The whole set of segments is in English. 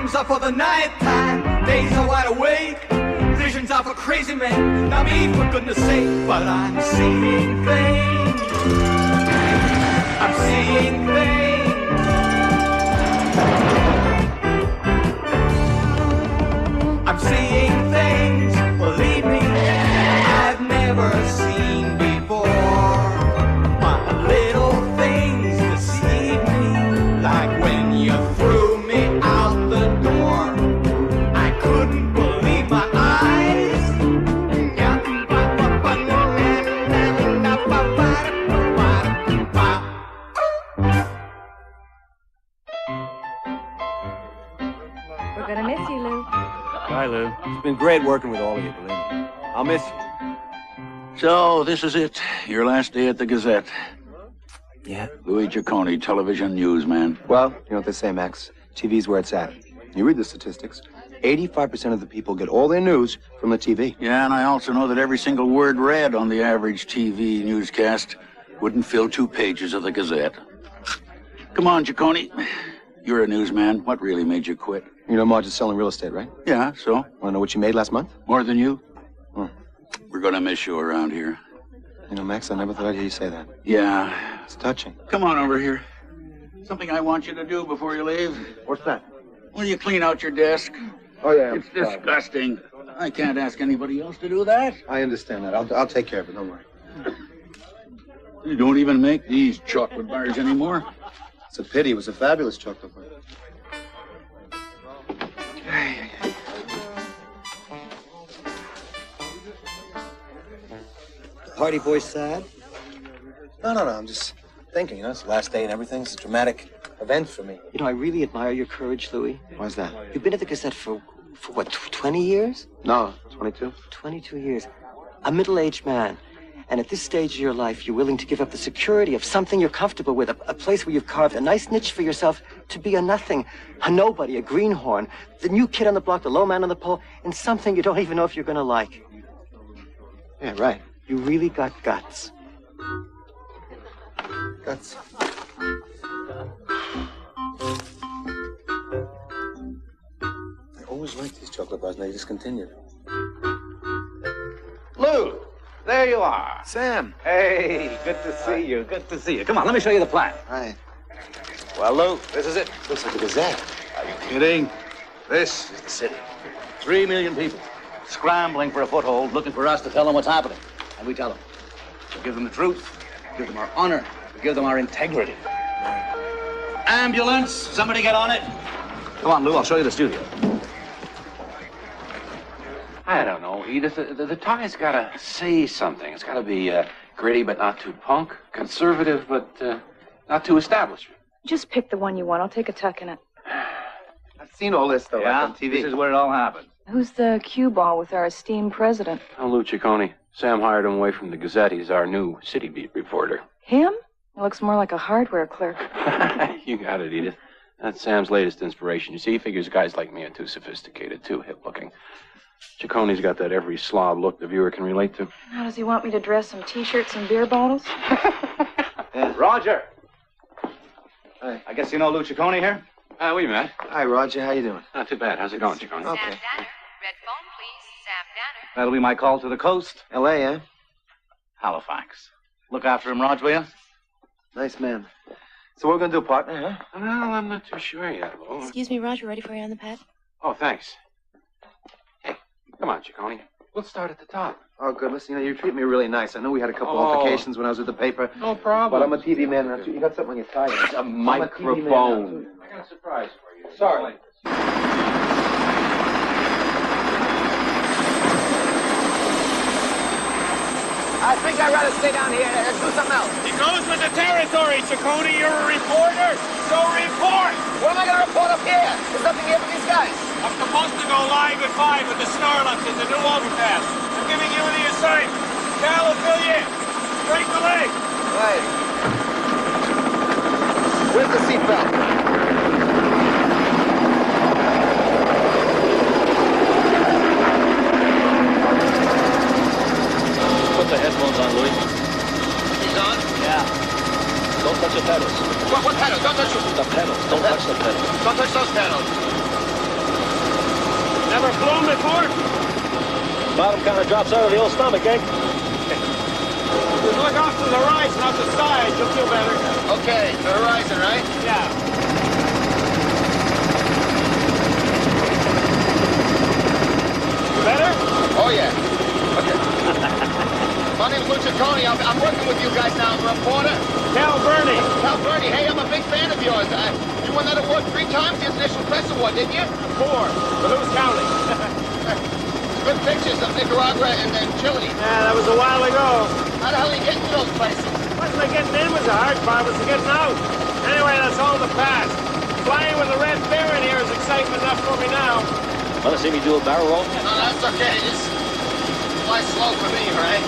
Dreams are for the night time, days are wide awake. Visions are for crazy men, not me for goodness sake. But I'm seeing things, I'm seeing things. I'm seeing things, believe me, I've never seen before. My little things deceive me, like when you threw me out the door. I couldn't believe my eyes. We're gonna miss you, Lou. Bye, Lou. It's been great working with all of you, believe me. I'll miss you. So, this is it. Your last day at the Gazette. Yeah? Louis Ciccone, television newsman. Well, you know what they say, Max. TV's where it's at. You read the statistics. 85% of the people get all their news from the TV. Yeah, and I also know that every single word read on the average TV newscast wouldn't fill 2 pages of the Gazette. Come on, Ciccone. You're a newsman. What really made you quit? You know Marge is selling real estate, right? Yeah, so? Want to know what you made last month? More than you? We're gonna miss you around here. You know, Max, I never thought I'd hear you say that. Yeah. It's touching. Come on over here. Something I want you to do before you leave. What's that? Will you clean out your desk? Oh, yeah. It's disgusting. I can't ask anybody else to do that. I understand that. I'll take care of it. Don't worry. You don't even make these chocolate bars anymore. It's a pity. It was a fabulous chocolate bar. Party boy sad? No. I'm just thinking, you know, it's the last day and everything. It's a dramatic event for me. You know, I really admire your courage, Louis. Why's that? You've been at the Gazette for what, 20 years? No, 22. 22 years. A middle-aged man. And at this stage of your life, you're willing to give up the security of something you're comfortable with, a place where you've carved a nice niche for yourself to be a nothing, a nobody, a greenhorn, the new kid on the block, the low man on the pole, in something you don't even know if you're going to like. Yeah, right. You really got guts. Guts. I always liked these chocolate bars, and they discontinued. Lou, there you are. Sam. Hey, good to see you. Good to see you. Come on, let me show you the plan. Hi. Well, Lou, this is it. Looks like the Gazette. Are you kidding? This is the city. 3 million people scrambling for a foothold, looking for us to tell them what's happening. And we tell them. We give them the truth. We give them our honor. We give them our integrity. Ambulance! Somebody get on it. Come on, Lou, I'll show you the studio. I don't know, Edith. The tie's got to say something. It's got to be gritty but not too punk, conservative but not too establishment. Just pick the one you want. I'll take a tuck in it. I've seen all this, though, Yeah, on TV. this is where it all happened. Who's the cue ball with our esteemed president? Oh, Lou Ciccone. Sam hired him away from the Gazette. He's our new city beat reporter. Him? He looks more like a hardware clerk. You got it, Edith. That's Sam's latest inspiration. You see, he figures guys like me are too sophisticated, too hip-looking. Ciccone's got that every slob look the viewer can relate to. How does he want me to dress? Some T-shirts and beer bottles? Yeah. Roger. Hi. I guess you know Lou Ciccone here? We met. Hi, Roger. How you doing? Not too bad. How's it going, Ciccone? Okay. Sam Danner. Red phone, please. Sam Danner. That'll be my call to the coast. L.A., eh? Halifax. Look after him, Rog, will you? Nice man. So what we're going to do, partner, huh? Well, I'm not too sure yet, Lou. Excuse me, Roger. Ready for you on the pad? Oh, thanks. Hey, come on, Ciccone. We'll start at the top. Oh, good. Listen, you treat me really nice. I know we had a couple altercations when I was with the paper. No problem. But I'm a TV man. And you got something on your tie. It's a microphone. I got a surprise for you. Sorry. I think I'd rather stay down here and do something else. It goes with the territory, Ciccone. You're a reporter, so report. What am I going to report up here? There's nothing here for these guys. I'm supposed to go live at 5 with the Starlets in the new overpass. I'm giving you the assignment. Cal will fill you in. Break the leg. Right. Where's the seatbelt? Put the headphones on, Louis. He's on? Yeah. Don't touch the pedals. What pedals? Don't touch them. The pedals. Don't touch the pedals. Don't touch those pedals. Never flown before? Bottom kind of drops out of the old stomach, eh? Just look off to the right, not the side. You'll feel better. Okay, the horizon, right? Yeah. You better? Oh, yeah. Okay. My name's Lou Ciccone. I'm working with you guys now. I'm a reporter. Cal Burney. Cal Burney, hey, I'm a big fan of yours. You won that award 3 times, the International Press Award, didn't you? 4, but who's counting? Good pictures of Nicaragua and Chile. Yeah, that was a while ago. How the hell are you getting to those places? Wasn't the getting in was the hard part, was the getting out. Anyway, that's all in the past. Flying with a red Baron here is excitement enough for me now. Want to see me do a barrel roll? No, that's okay. Just fly slow for me, right?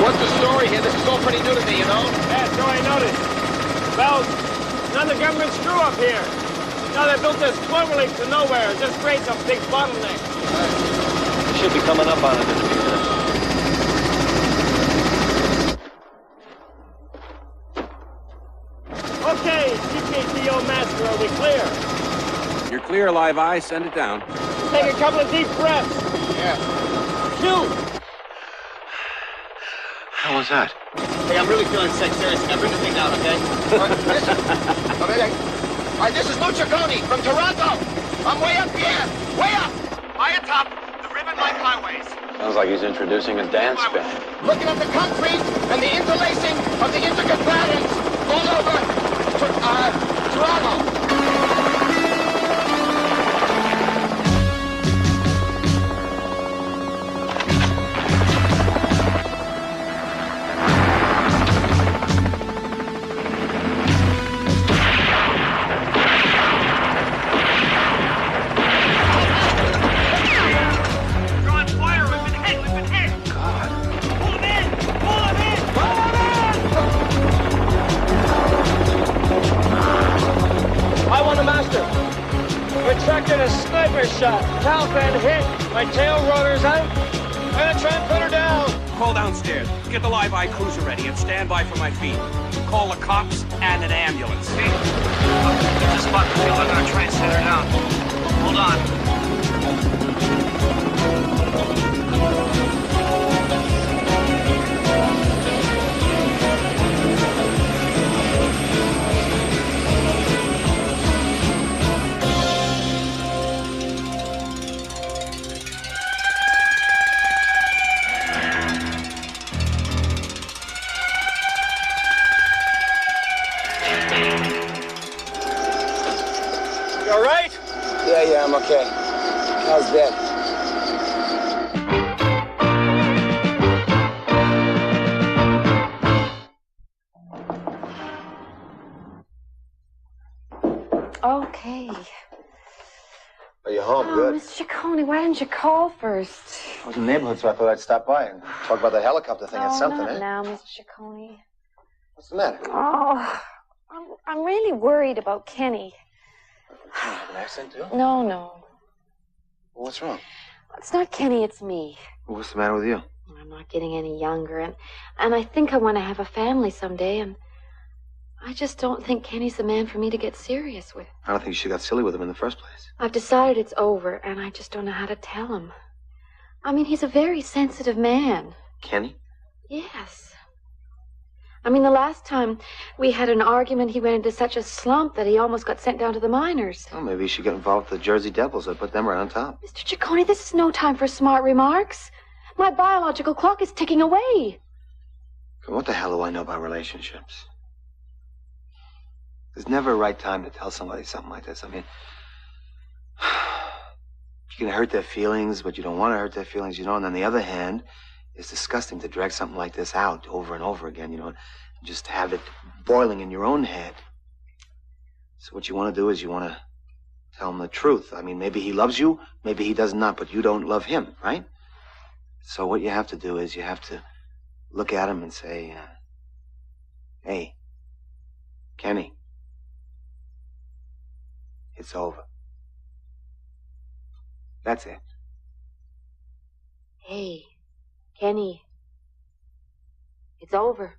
What's the story here? This is all pretty new to me, you know? Yeah, so I noticed. Well, another government screw up here. Now they built this clover link to nowhere. It just creates a big bottleneck. We should be coming up on it in a few minutes. Okay, GKTO Master, are we clear? You're clear, Live Eye. Send it down. Take a couple of deep breaths. Yeah. Shoot! How was that? Hey, I'm really feeling sick, seriously. Now bring the thing down, okay? All right, listen. Okay, all right, this is Lou Ciccone from Toronto. I'm way up here. Way up. High atop the ribbon-like highways. Sounds like he's introducing a dance band. Looking at the concrete and the interlacing of the intricate patterns all over Toronto. Retracted a sniper shot. Tail been hit. My tail rotor's out. I'm gonna try and put her down. Call downstairs. Get the Live Eye cruiser ready and stand by for my feed. Call the cops and an ambulance. Hey, there's a spot in the field. I'm gonna try and set her down. Hold on. You all right? Yeah, I'm okay. How's dead? Okay. Are you home? Oh, Good. Mr. Ciccone, why didn't you call first? I was in the neighborhood, so I thought I'd stop by and talk about the helicopter thing. It's something, not eh? now, Mr. Ciccone. What's the matter? Oh, I'm really worried about Kenny. You have an accent, too? No. Well, what's wrong? It's not Kenny, it's me. What's the matter with you? I'm not getting any younger, and I think I want to have a family someday, and I just don't think Kenny's the man for me to get serious with. I don't think you should have got silly with him in the first place. I've decided it's over, and I just don't know how to tell him. I mean, he's a very sensitive man. Kenny? Yes. I mean, the last time we had an argument, he went into such a slump that he almost got sent down to the minors. Well, maybe you should get involved with the Jersey Devils and put them right on top. Mr. Ciccone, this is no time for smart remarks. My biological clock is ticking away. What the hell do I know about relationships? There's never a right time to tell somebody something like this. I mean, you can hurt their feelings, but you don't want to hurt their feelings, you know. And on the other hand, it's disgusting to drag something like this out over and over again, you know, and just have it boiling in your own head. So what you want to do is you want to tell him the truth. I mean, maybe he loves you, maybe he does not, but you don't love him, right? So what you have to do is you have to look at him and say, hey, Kenny, It's over. That's it. Hey, Kenny. It's over.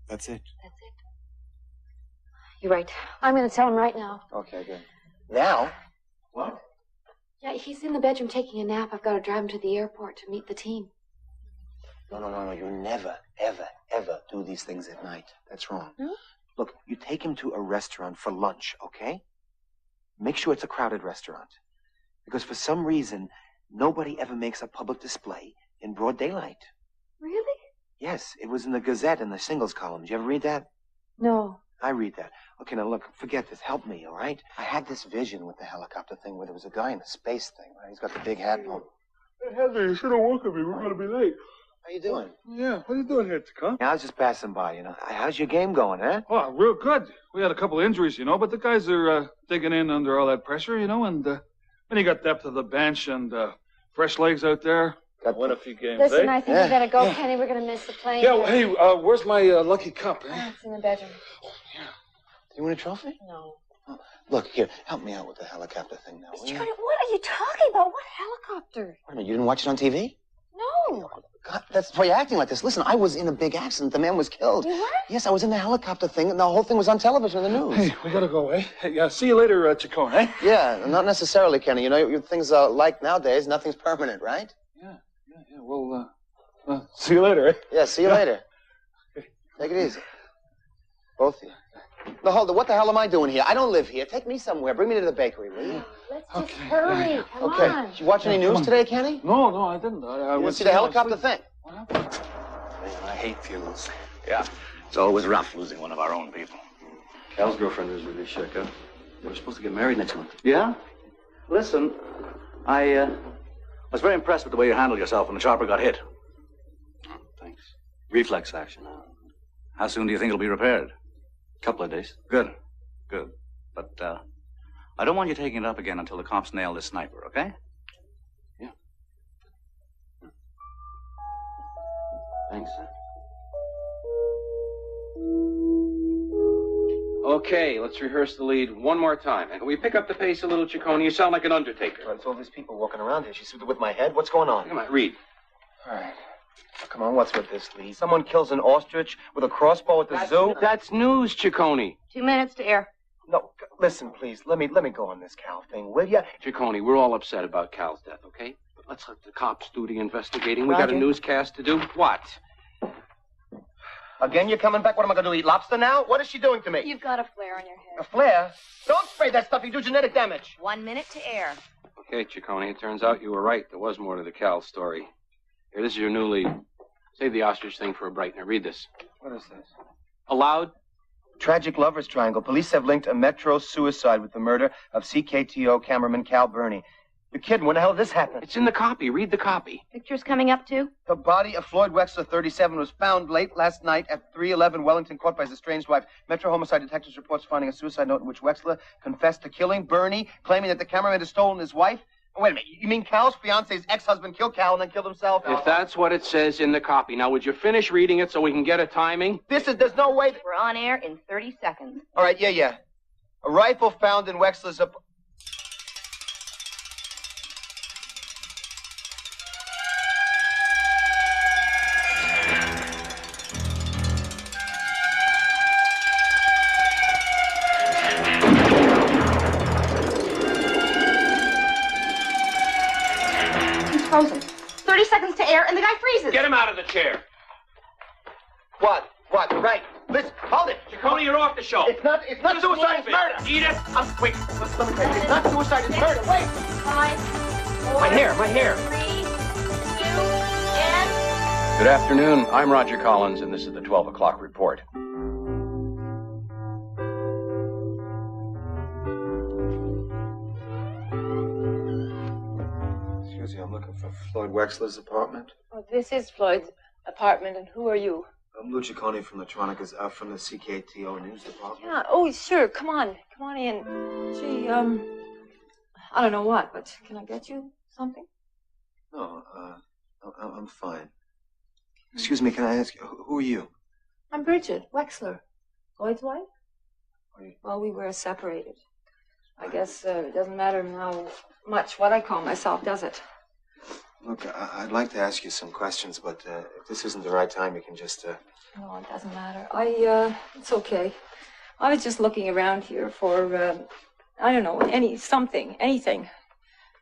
That's it. That's it. You're right. I'm going to tell him right now. Okay, good. Now? What? Yeah, he's in the bedroom taking a nap. I've got to drive him to the airport to meet the team. No. You never, ever, ever do these things at night. That's wrong. No? Look, you take him to a restaurant for lunch, okay? Make sure it's a crowded restaurant. Because for some reason, nobody ever makes a public display in broad daylight. Really? Yes, it was in the Gazette in the singles column. Did you ever read that? No. I read that. Okay, now look, forget this. Help me, all right? I had this vision with the helicopter thing where there was a guy in a space thing, right? He's got the big hat on. Hey, Henry, you should have woken me. We're going to be late. How you doing? Yeah, what are you doing here, Ticon? Yeah, I was just passing by, you know. How's your game going, huh? Oh, real good. We had a couple of injuries, you know, but the guys are digging in under all that pressure, you know, and then you got depth of the bench and fresh legs out there. Got won a few games, Listen, eh? I think we better go, Kenny. We're going to miss the plane. Yeah, well, hey, where's my lucky cup, eh? Oh, it's in the bedroom. You want a trophy? No. Oh, look, here, help me out with the helicopter thing now, will you? What are you talking about? What helicopter? Wait a minute, you didn't watch it on TV? No. God, that's why you're acting like this. Listen, I was in a big accident. The man was killed. You were? Yes, I was in the helicopter thing, and the whole thing was on television in the news. Hey, we gotta go, eh? Hey, yeah, see you later, Chacon, eh? Yeah, not necessarily, Kenny. You know, things are like nowadays, nothing's permanent, right? Yeah. Well, see you later, eh? Yeah, see you later. Take it easy. Both of you. No, hold it. What the hell am I doing here? I don't live here. Take me somewhere. Bring me to the bakery, will you? Let's just hurry. Come Okay. on. Did you watch any news today, Kenny? No, I didn't. I You didn't was see the helicopter thing? What happened? Man, I hate funerals. Yeah, it's always rough losing one of our own people. Cal's girlfriend was really shook up. They were supposed to get married next month. Yeah? Listen, I was very impressed with the way you handled yourself when the chopper got hit. Oh, thanks. Reflex action. How soon do you think it'll be repaired? Couple of days. Good. But, I don't want you taking it up again until the cops nail this sniper, okay? Yeah. Thanks. Okay, let's rehearse the lead one more time. And can we pick up the pace a little, Ciccone? You sound like an undertaker. Well, it's all these people walking around here. She's with my head. What's going on? Come on, read. All right. Oh, come on, what's with this, Lee? Someone kills an ostrich with a crossbow at the zoo? That's news, Ciccone. 2 minutes to air. No, listen, please. Let me go on this Cal thing, will ya? Ciccone, we're all upset about Cal's death, okay? But let's let the cops do the investigating. We got a Roger. newscast to do. What? Again, you're coming back? What am I going to do, eat lobster now? What is she doing to me? You've got a flare on your head. A flare? Don't spray that stuff. You do genetic damage. 1 minute to air. Okay, Ciccone, it turns out you were right. There was more to the Cal story. Here, this is your new lead. Save the ostrich thing for a break. Now, read this. What is this? Aloud? Tragic lovers triangle. Police have linked a metro suicide with the murder of CKTO cameraman Cal Burney. You're kidding. When the hell did this happen? It's in the copy. Read the copy. Pictures coming up, too? The body of Floyd Wexler, 37, was found late last night at 311 Wellington Court by his estranged wife. Metro homicide detectives reports finding a suicide note in which Wexler confessed to killing Burney, claiming that the cameraman had stolen his wife. Wait a minute. You mean Cal's fiance's ex-husband killed Cal and then killed himself? If that's what it says in the copy. Now, would you finish reading it so we can get a timing? There's no way. We're on air in 30 seconds. All right, yeah. A rifle found in Wexler's Frozen. 30 seconds to air, and the guy freezes. Get him out of the chair. What? Right. Listen, hold it. Ciccone, you're off the show. It's not suicide, it's murder. Eat it. Wait, let me tell you. It's not suicide, it's murder. Wait. 5, 4, My hair. 3, 2, and... Good afternoon. I'm Roger Collins, and this is the 12 o'clock report. Excuse me, I'm looking for Floyd Wexler's apartment. Oh, this is Floyd's apartment, and who are you? I'm Lou Ciccone from the from the CKTO News Department. Yeah, oh, sure, come on in. Gee, I don't know what, but can I get you something? No, I'm fine. Excuse me, can I ask you, who are you? I'm Bridget Wexler, Floyd's wife. Well, we were separated. I guess it doesn't matter how much what I call myself, does it? Look, I'd like to ask you some questions, but if this isn't the right time, you can just... No, it doesn't matter. It's okay. I was just looking around here for, I don't know, anything.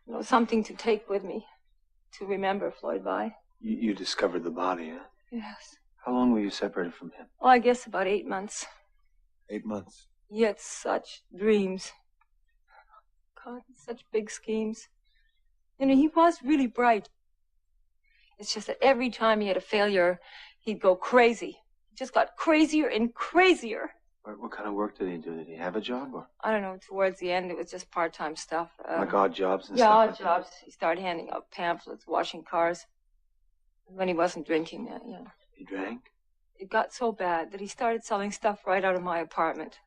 You know, something to take with me to remember Floyd by. You discovered the body, huh? Yes. How long were you separated from him? Well, I guess about 8 months. 8 months. He had such dreams. God, such big schemes. You know, he was really bright. It's just that every time he had a failure, he'd go crazy. He just got crazier and crazier. What kind of work did he do? Did he have a job? Or? I don't know, towards the end, it was just part-time stuff. Like odd jobs and stuff? Yeah, odd jobs. He started handing out pamphlets, washing cars. When he wasn't drinking, you know. He drank? It got so bad that he started selling stuff right out of my apartment.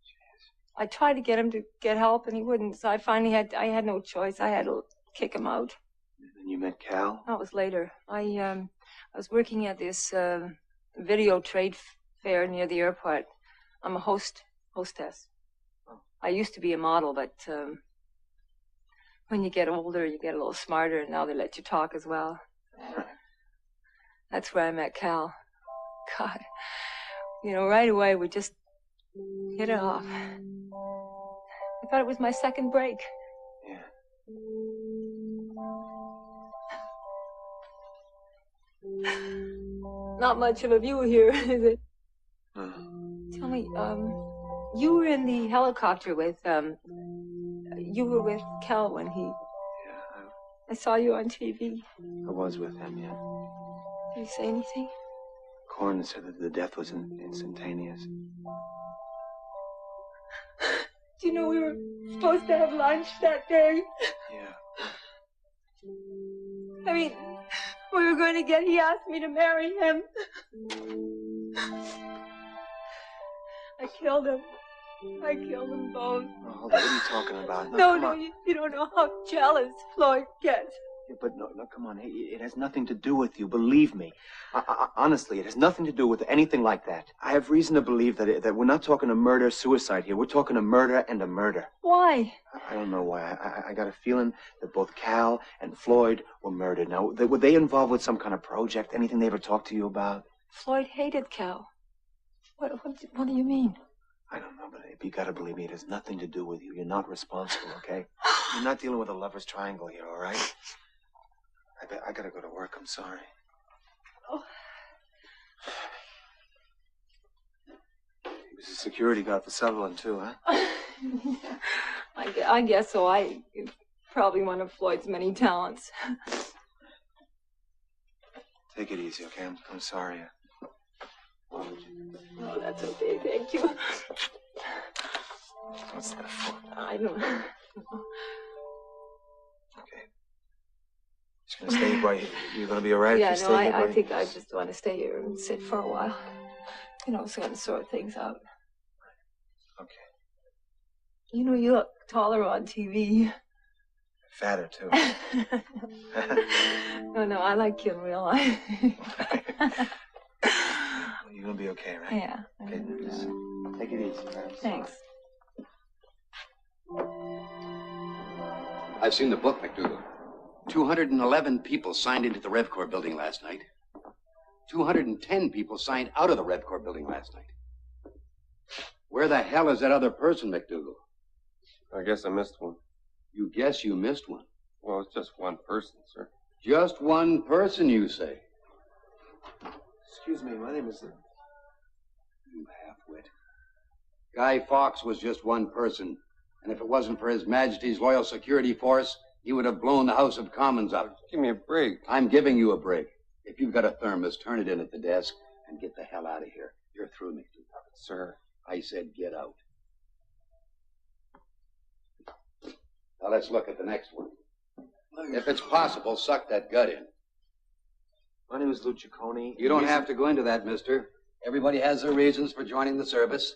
Jeez. I tried to get him to get help, and he wouldn't, so I had no choice. I had to kick him out. And you met Cal? That was later. I was working at this video trade fair near the airport. I'm a hostess. Oh. I used to be a model, but when you get older, you get a little smarter, and now they let you talk as well. That's where I met Cal. God, you know, right away we just hit it off. I thought it was my second break. Yeah. Not much of a view here, is it? Tell me, you were in the helicopter with, you were with Cal when he... Yeah, I saw you on TV. I was with him, yeah. Did he say anything? Coroner said that the death was instantaneous. Do you know we were supposed to have lunch that day? Yeah. I mean, we were going to get... He asked me to marry him. I killed him. I killed them both. Oh, hold on, what are you talking about? No, you don't know how jealous Floyd gets. Yeah, but no, come on. It has nothing to do with you, believe me. Honestly, it has nothing to do with anything like that. I have reason to believe that we're not talking a murder-suicide here. We're talking a murder and a murder. Why? I don't know why. I got a feeling that both Cal and Floyd were murdered. Now, were they involved with some kind of project? Anything they ever talked to you about? Floyd hated Cal. What do you mean? I don't know, but you gotta believe me, it has nothing to do with you. You're not responsible, okay? You're not dealing with a lover's triangle here, all right? I gotta go to work. I'm sorry. Oh. He was a security guard for Sutherland, too, huh? I guess so. Probably one of Floyd's many talents. Take it easy, okay? I'm sorry. Oh, that's okay. Thank you. What's that for? I don't know. Okay. Just gonna stay while you're gonna be all right? Yeah, if you no, stay I think I just want to stay here and sit for a while. You know, so I can sort things out. Okay. You know, you look taller on TV. Fatter, too. No, I like you in real life. You're gonna be okay, right? Yeah. Okay, just take it easy, right? Thanks. I've seen the book, McDougal. 211 people signed into the Rev Corps building last night. 210 people signed out of the Rev Corps building last night. Where the hell is that other person, McDougal? I guess I missed one. You guess you missed one? Well, it's just one person, sir. Just one person, you say? Excuse me, my name is... You half-wit. Guy Fawkes was just one person. And if it wasn't for His Majesty's loyal security force, he would have blown the House of Commons up. Give me a break. I'm giving you a break. If you've got a thermos, turn it in at the desk and get the hell out of here. You're through, McDougal. Sir. I said get out. Now let's look at the next one. If it's possible, suck that gut in. My name is Lou Ciccone. You don't have to go into that, mister. Everybody has their reasons for joining the service.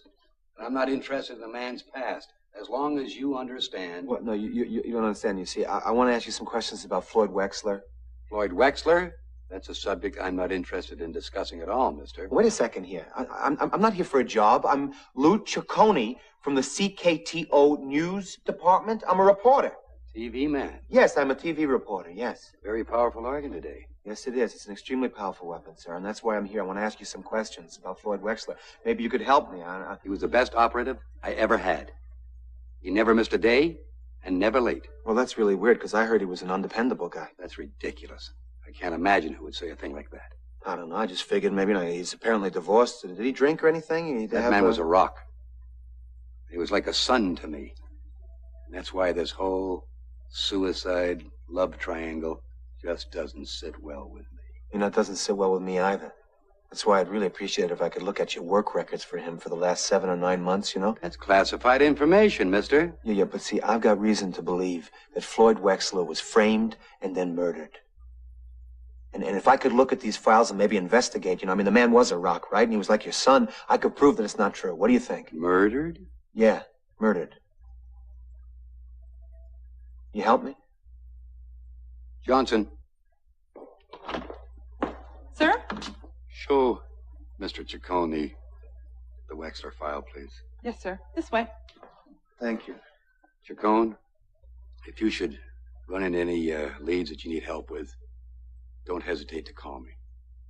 And I'm not interested in the man's past, as long as you understand. What? No, you don't understand. You see, I want to ask you some questions about Floyd Wexler. Floyd Wexler? That's a subject I'm not interested in discussing at all, mister. Wait a second here. I'm not here for a job. I'm Lou Ciccone from the CKTO News Department. I'm a reporter. TV man. Yes, I'm a TV reporter, yes. Very powerful organ today. Yes, it is. It's an extremely powerful weapon, sir, and that's why I'm here. I want to ask you some questions about Floyd Wexler. Maybe you could help me. He was the best operative I ever had. He never missed a day and never late. Well, that's really weird, because I heard he was an undependable guy. That's ridiculous. I can't imagine who would say a thing like that. I don't know. I just figured maybe he's apparently divorced. Did he drink or anything? That man was a rock. He was like a son to me. And that's why this whole suicide love triangle just doesn't sit well with me. You know, it doesn't sit well with me either. That's why I'd really appreciate it if I could look at your work records for him for the last 7 or 9 months, you know? That's classified information, mister. Yeah, but see, I've got reason to believe that Floyd Wexler was framed and then murdered. And if I could look at these files and maybe investigate, you know, I mean, the man was a rock, right? And he was like your son. I could prove that it's not true. What do you think? Murdered? Yeah, murdered. You help me? Johnson. Sir? Show Mr. Ciccone the Wexler file, please. Yes, sir. This way. Thank you. Ciccone, if you should run into any leads that you need help with, don't hesitate to call me.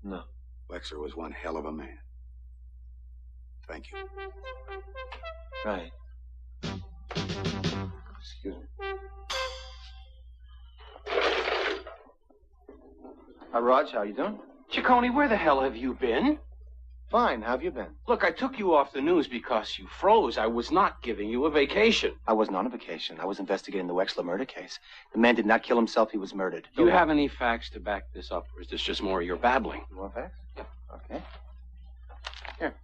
No. Wexler was one hell of a man. Thank you. Right. Excuse me. Hi, Raj. How you doing? Ciccone, where the hell have you been? Fine. How have you been? Look, I took you off the news because you froze. I was not giving you a vacation. I wasn't on a vacation. I was investigating the Wexler murder case. The man did not kill himself. He was murdered. Do you have any facts to back this up, or is this just more of your babbling? You want facts? Yeah. Okay. Here.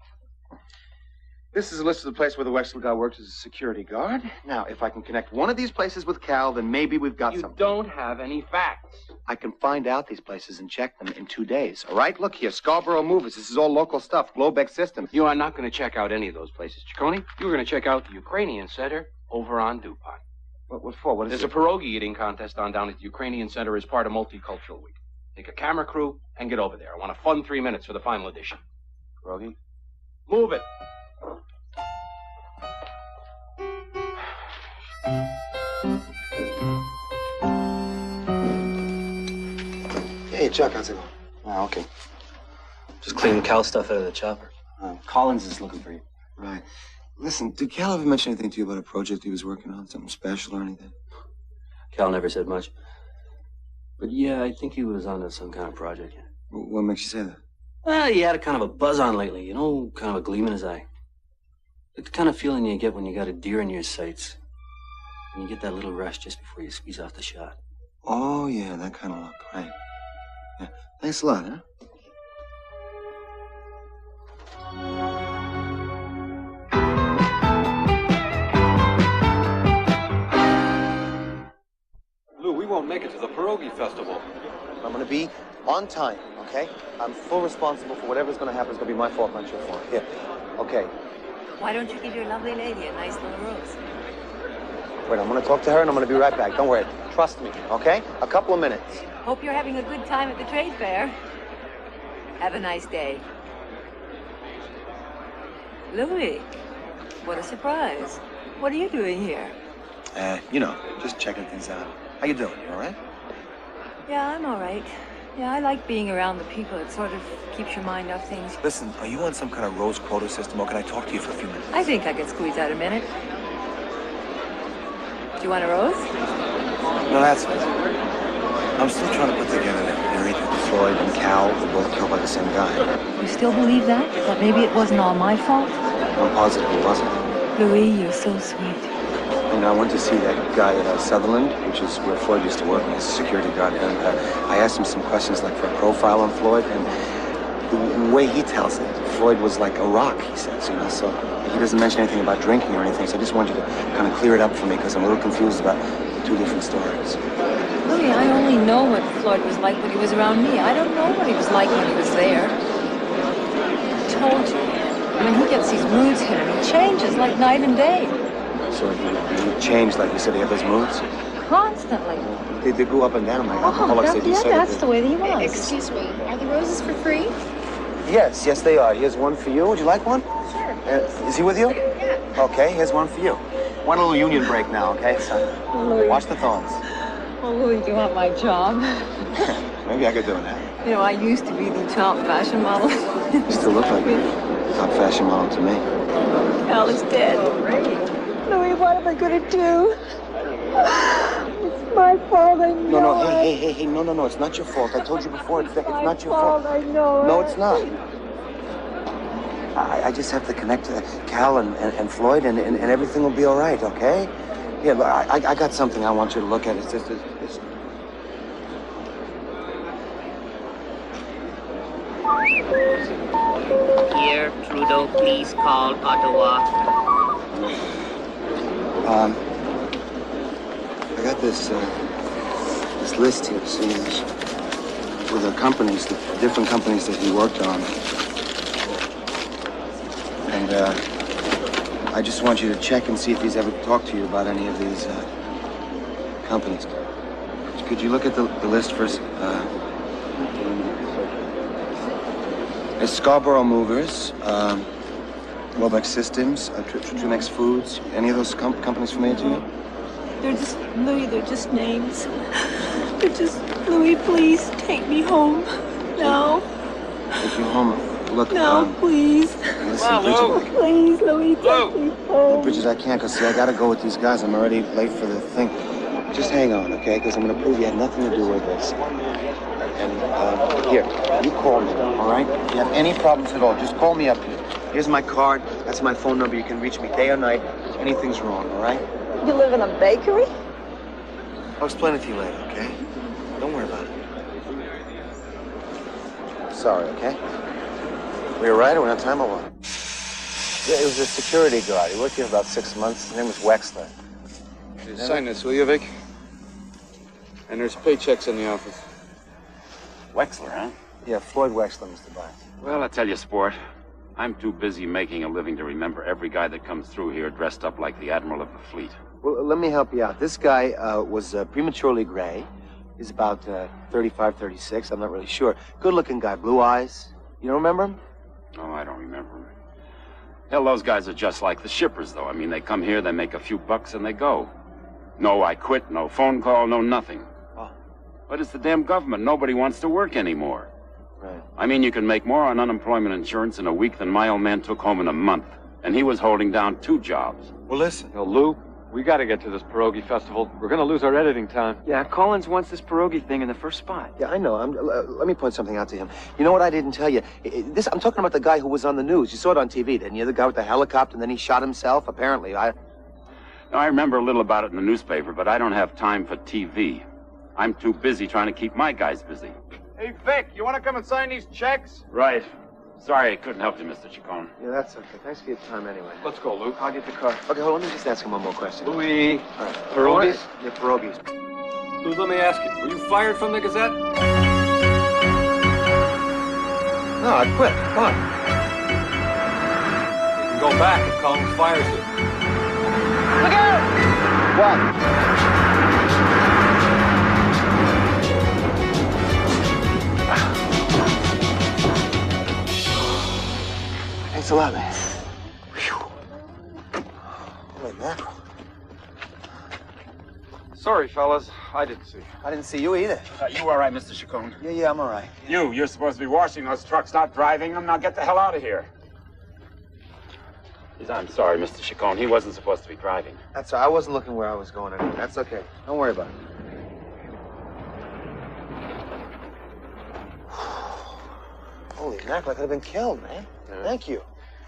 This is a list of the place where the Wexler guy works as a security guard. Now, if I can connect one of these places with Cal, then maybe we've got something. You don't have any facts. I can find out these places and check them in 2 days. All right? Look here. Scarborough Movers. This is all local stuff. Globex Systems. You are not going to check out any of those places, Ciccone. You were going to check out the Ukrainian Center over on DuPont. What for? What is There's a pierogi eating contest on down at the Ukrainian Center as part of Multicultural Week. Take a camera crew and get over there. I want a fun 3 minutes for the final edition. Pierogi? Move it. Hey, Chuck, how's it going? Oh, okay. Just cleaning Cal stuff out of the chopper. Collins is looking for you. Right. Listen, did Cal ever mention anything to you about a project he was working on? Something special or anything? Cal never said much. But yeah, I think he was onto some kind of project. What makes you say that? Well, he had a kind of a buzz on lately, you know, kind of a gleam in his eye. Like the kind of feeling you get when you got a deer in your sights. And you get that little rush just before you squeeze off the shot. Oh, yeah, that kind of look, right. Yeah. Thanks a lot, huh? Lou, we won't make it to the Pierogi Festival. I'm going to be on time, okay? I'm full responsible for whatever's going to happen. It's going to be my fault, not your fault. Here. Okay. Why don't you give your lovely lady a nice little rose? Wait, I'm going to talk to her, and I'm going to be right back. Don't worry. Trust me, okay? A couple of minutes. Hope you're having a good time at the trade fair. Have a nice day. Louis, what a surprise. What are you doing here? You know, just checking things out. How you doing? You all right? Yeah, I'm all right. Yeah, I like being around the people. It sort of keeps your mind off things. Listen, are you on some kind of rose quota system, or can I talk to you for a few minutes? I think I could squeeze out a minute. Do you want a rose? No, that's it. I'm still trying to put together that theory that Floyd and Cal were both killed by the same guy. You still believe that? That maybe it wasn't all my fault? I'm positive it wasn't. Louis, you're so sweet. You know, I went to see that guy at Sutherland, which is where Floyd used to work as a security guard, and I asked him some questions like for a profile on Floyd, and the way he tells it, Floyd was like a rock, he says, you know, so he doesn't mention anything about drinking or anything, so I just want you to kind of clear it up for me, because I'm a little confused about the two different stories. Louis, I only know what Floyd was like when he was around me. I don't know what he was like when he was there. I told you, when he gets these moods hit him, he changes like night and day. So he changed, like you said, he had those moods? constantly. They go up and down like alcoholics. That's the way he was. Excuse me, are the roses for free? Yes, they are. Here's one for you. Would you like one? Sure. Is he with you? Yeah. Okay, here's one for you. One little union break now, okay, son? Louis. Watch the thorns. Oh, Louis, do you want my job? Maybe I could do that. You know, I used to be the top fashion model. You still look like a top fashion model to me. Al is dead. Louis, what am I going to do? It's my fault, I know. No, hey, no, it's not your fault. I told you before, it's not your fault. I know. No, it's not. I just have to connect to Cal and Floyd, and everything will be all right, okay? Yeah, look, I got something I want you to look at. It's just... Here, Trudeau, please call Ottawa. I got this list here, see, with the companies, the different companies that he worked on. And I just want you to check and see if he's ever talked to you about any of these companies. Could you look at the list first? There's Scarborough Movers, Robex Systems, Trinex Foods. Any of those companies familiar to you? They're just, Louis, they're just names. They're just, Louis, please take me home. Now. Take you home. Look, no, please. Listen, Bridget. Please, Louis, take me home. Bridget, I can't, because see, I gotta go with these guys. I'm already late for the thing. Just hang on, okay? Because I'm gonna prove you had nothing to do with this. And here, you call me, all right? If you have any problems at all, just call me up here. Here's my card. That's my phone number. You can reach me day or night if anything's wrong, all right? You live in a bakery? I'll explain it to you later, okay? Don't worry about it. Sorry, okay? We all right? Are we on time or what? Yeah, it was a security guard. He worked here for about 6 months. His name was Wexler. Sign this, will you, Vic? And there's paychecks in the office. Wexler, huh? Yeah, Floyd Wexler, Mr. Bynes. Well, I tell you, sport, I'm too busy making a living to remember every guy that comes through here dressed up like the Admiral of the Fleet. Well, let me help you out. This guy was prematurely gray. He's about 35, 36. I'm not really sure. Good-looking guy, blue eyes. You don't remember him? Oh, I don't remember him. Hell, those guys are just like the shippers, though. I mean, they come here, they make a few bucks, and they go. No, I quit, no phone call, no nothing. Oh. But it's the damn government. Nobody wants to work anymore. Right. I mean, you can make more on unemployment insurance in a week than my old man took home in a month. And he was holding down 2 jobs. Well, listen. Yo, Lou, we got to get to this pierogi festival. We're going to lose our editing time. Yeah, Collins wants this pierogi thing in the first spot. Yeah, I know. Let me point something out to him. You know what I didn't tell you? I'm talking about the guy who was on the news. You saw it on TV, didn't you? The guy with the helicopter, and then he shot himself, apparently. Now, I remember a little about it in the newspaper, but I don't have time for TV. I'm too busy trying to keep my guys busy. Hey, Vic, you want to come and sign these checks? Right. Sorry I couldn't help you, Mr. Chacon. Yeah, that's okay. Thanks for your time anyway. Let's go, Luke. I'll get the car. Okay, hold on. Let me just ask him one more question. Louis. All right. Pierogies? Yeah, pierogies. Lou, let me ask you, were you fired from the Gazette? No, I quit. Why? You can go back if Collins fires you. Look out! What? Thanks a lot, man. Whew. Holy mackerel. Sorry, fellas. I didn't see you. I didn't see you either. You all right, Mr. Chacon? Yeah, I'm all right. You're supposed to be washing those trucks, not driving them. Now get the hell out of here. I'm sorry, Mr. Chacon. He wasn't supposed to be driving. That's all right. I wasn't looking where I was going anyway. That's okay. Don't worry about it. Holy mackerel, I could have been killed, man. Thank you.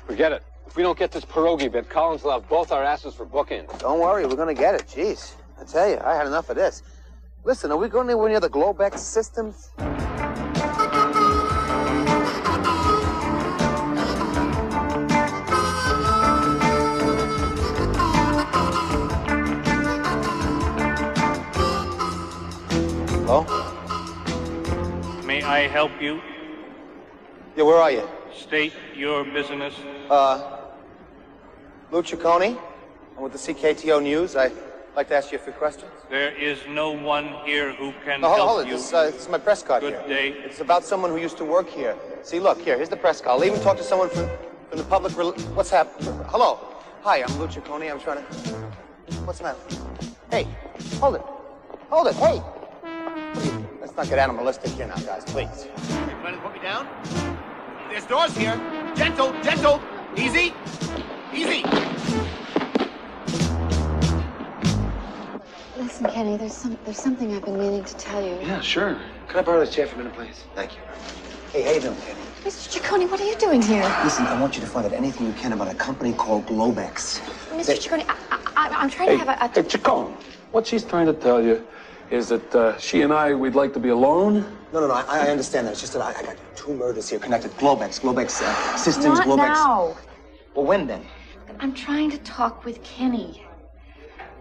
Forget it. If we don't get this pierogi bit, Collins will have both our asses for booking. Don't worry, we're going to get it. Jeez. I tell you, I had enough of this. Listen, are we going anywhere near the Globex systems? Hello? May I help you? Yeah, where are you? State your business. Lou Ciccone. I'm with the CKTO News. I I'd like to ask you a few questions. There is no one here who can No, help hold it. you. This is my press card here. Good day. It's about someone who used to work here. See, look, here's the press card. I'll even talk to someone from the public... What's happening? Hello. Hi, I'm Lou Ciccone. I'm trying to... What's the matter? Hey, hold it. Hold it, hey. Let's not get animalistic here now, guys, please. You trying to put me down? There's doors here. Gentle, gentle. Easy. Easy. Listen, Kenny, there's something I've been meaning to tell you. Yeah, sure. Can I borrow this chair for a minute, please? Thank you. Hey, how you doing, Kenny? Mr. Ciccone, what are you doing here? Listen, I want you to find out anything you can about a company called Globex. Mr. Ciccone, I'm trying to have a... Hey, Ciccone, what she's trying to tell you is that she and we'd like to be alone? No, I understand that. It's just that I got 2 murders here connected. Globex Systems, Not Globex. now. Well, when then? I'm trying to talk with Kenny.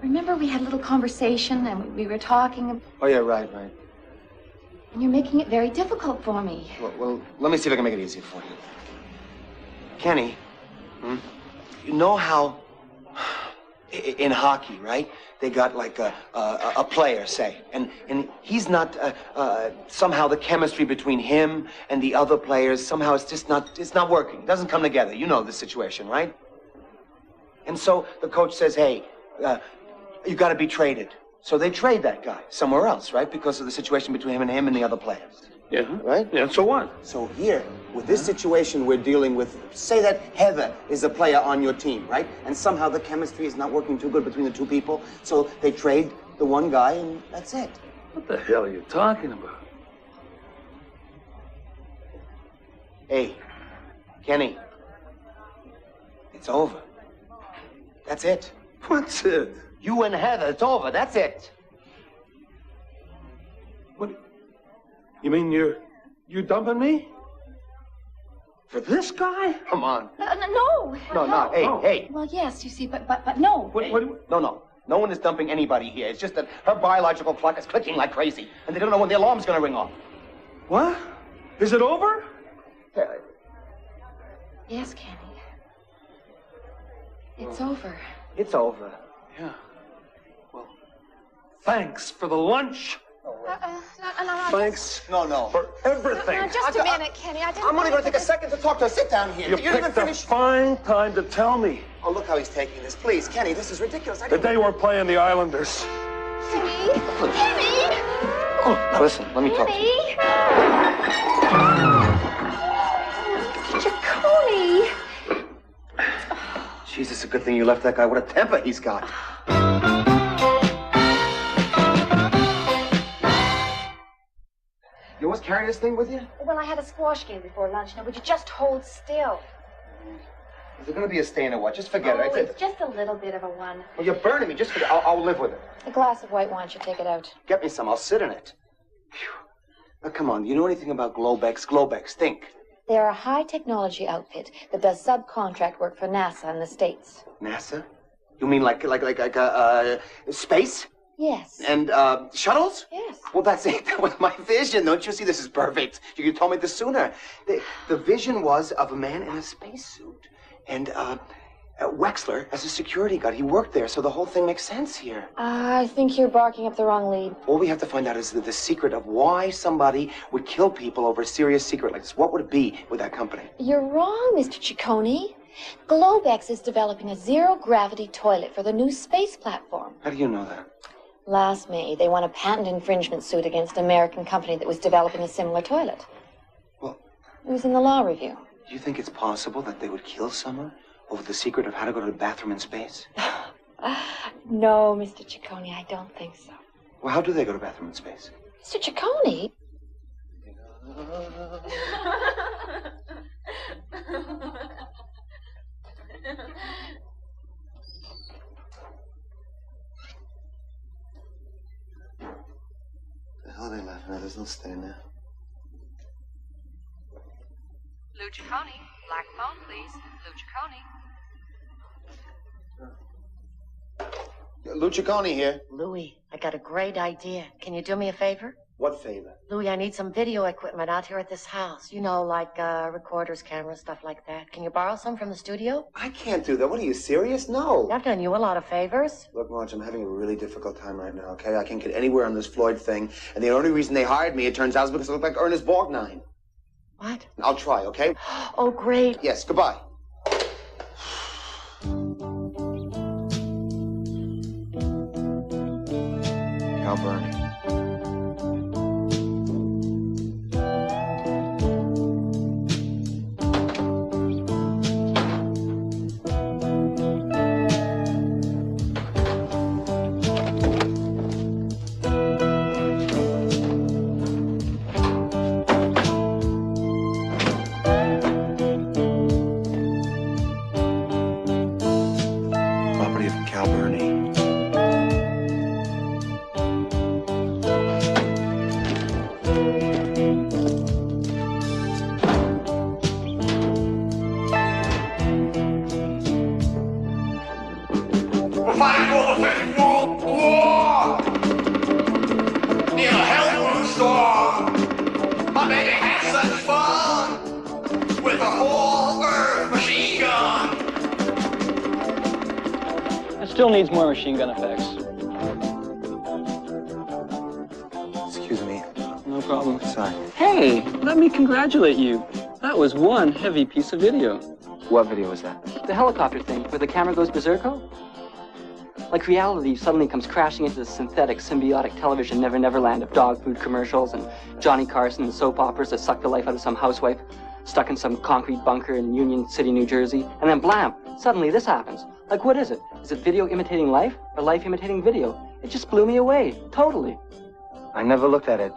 Remember we had a little conversation and we were talking... Oh, yeah, right. And you're making it very difficult for me. Well, let me see if I can make it easier for you. Kenny, you know how in hockey, right? They got like a player, say, and he's not somehow the chemistry between him and the other players, somehow it's not working. It doesn't come together. You know the situation, right? And so the coach says, hey, you got to be traded. So they trade that guy somewhere else, right? Because of the situation between him and the other players. Yeah. Right? Yeah, so what? So here, with this situation we're dealing with, say that Heather is a player on your team, right? And somehow the chemistry is not working too good between the 2 people, so they trade the one guy and that's it. What the hell are you talking about? Hey, Kenny, it's over. That's it. What's it? You and Heather, it's over. That's it. What? You mean you're dumping me? For this guy? Come on. No. Hey. Well, yes, you see, but no. No. No one is dumping anybody here. It's just that her biological clock is clicking like crazy, and they don't know when the alarm's going to ring off. What? Is it over? Yes, Kenny. It's over. It's over. Yeah. Well, thanks for the lunch. No. Thanks. No. For everything. No, just a minute, Kenny. I'm only going to take a second to talk to her. Sit down here. You didn't even picked a finish. fine time to tell me. Oh, look how he's taking this. Please, Kenny, this is ridiculous. The day we're playing the Islanders. Kenny! Kenny! Oh, now listen, let me talk to you. Ciccone! Jesus, a good thing you left that guy. What a temper he's got. You always carry this thing with you? Well, I had a squash game before lunch. Now, would you just hold still? Is there going to be a stain or what? Just forget it. It's just a little bit of a one. Well, you're burning me. Just forget. I'll live with it. A glass of white wine should take it out. Get me some. I'll sit in it. Phew. Now, come on. Do you know anything about Globex? Globex, think. They're a high-technology outfit that does subcontract work for NASA in the States. NASA? You mean like space? Yes. And shuttles? Yes. Well, that's it. That was my vision. Don't you see? This is perfect. You could have told me this sooner. The vision was of a man in a spacesuit. And Wexler as a security guard. He worked there, so the whole thing makes sense here. I think you're barking up the wrong lead. All we have to find out is the secret of why somebody would kill people over a serious secret like this. What would it be with that company? You're wrong, Mr. Ciccone. Globex is developing a zero-gravity toilet for the new space platform. How do you know that? Last May, they won a patent infringement suit against an American company that was developing a similar toilet. Well... It was in the law review. Do you think it's possible that they would kill someone over the secret of how to go to the bathroom in space? No, Mr. Ciccone, I don't think so. Well, how do they go to the bathroom in space? Mr. Ciccone? The hell are they laughing at? There's no stain there. Lou Ciccone, black phone, please. Lou Ciccone. Lou Ciccone here. Louis, I got a great idea. Can you do me a favor? What favor? Louis, I need some video equipment out here at this house. You know, like recorders, cameras, stuff like that. Can you borrow some from the studio? I can't do that. What, are you serious? No. I've done you a lot of favors. Look, Marge, I'm having a really difficult time right now, okay? I can't get anywhere on this Floyd thing. And the only reason they hired me, it turns out, is because I look like Ernest Borgnine. What? I'll try, okay? Oh, great. Yes, goodbye. Cal Burney. Property of Cal Burney. We're fighting for the Fifth World War! Near a health food store! My baby had such fun! With a whole earth machine gun! It still needs more machine gun effects. Excuse me. No problem. Sorry. Hey, let me congratulate you. That was one heavy piece of video. What video was that? The helicopter thing, where the camera goes berserko. Like reality suddenly comes crashing into the synthetic, symbiotic television Never Never Land of dog food commercials and Johnny Carson and soap operas that suck the life out of some housewife stuck in some concrete bunker in Union City, New Jersey. And then blam, suddenly this happens. Like, what is it? Is it video imitating life or life imitating video? It just blew me away, totally. I never looked at it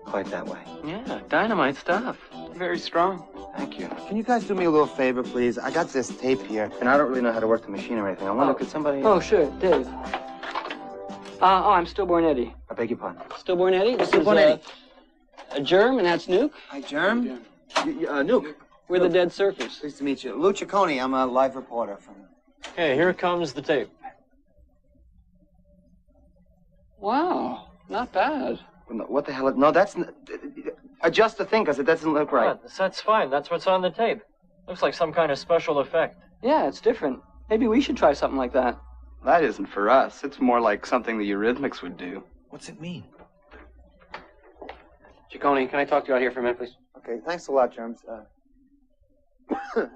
quite that way. Yeah, dynamite stuff. Very strong. Thank you. Can you guys do me a little favor, please? I got this tape here, and I don't really know how to work the machine or anything. I wonder, could somebody... Oh, sure, Dave. I'm Stillborn Eddie. I beg your pardon. Stillborn Eddie? This Stillborn is, Eddie. A Germ, and that's Nuke. Hi, Germ. Nuke. We're the Dead Surfers. Pleased to meet you. Lou Ciccone, I'm a live reporter from... Okay, here comes the tape. Wow, not bad. What the hell? No, that's... Adjust the thing, because it doesn't look right. That's fine. That's what's on the tape. Looks like some kind of special effect. Yeah, it's different. Maybe we should try something like that. That isn't for us. It's more like something the Eurythmics would do. What's it mean? Ciccone, can I talk to you out here for a minute, please? Okay, thanks a lot, Germs. How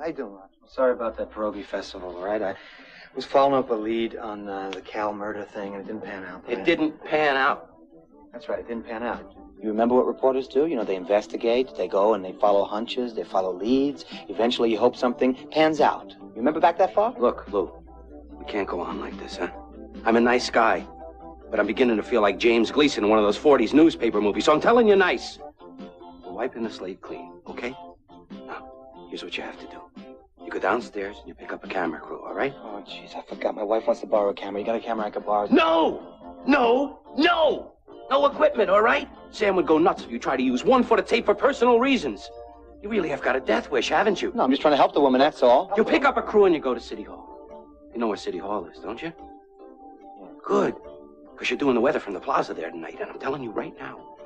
you doing, Roger? Sorry about that Pierogi festival, all right? I was following up a lead on the Cal murder thing, and it didn't pan out. It didn't pan out. That's right, it didn't pan out. You remember what reporters do? You know, they investigate, they go and they follow hunches, they follow leads. Eventually, you hope something pans out. You remember back that far? Look, Lou, we can't go on like this, huh? I'm a nice guy, but I'm beginning to feel like James Gleason in one of those 40s newspaper movies, so I'm telling you nice. We're wiping the slate clean, okay? Now, here's what you have to do. You go downstairs and you pick up a camera crew, all right? Oh, jeez, I forgot. My wife wants to borrow a camera. You got a camera I could borrow? No! No! No! No equipment, all right? Sam would go nuts if you try to use 1 foot of tape for personal reasons. You really have got a death wish, haven't you? No, I'm just trying to help the woman, that's all. You pick up a crew and you go to City Hall. You know where City Hall is, don't you? Yeah. Good. Because you're doing the weather from the plaza there tonight, and I'm telling you right now,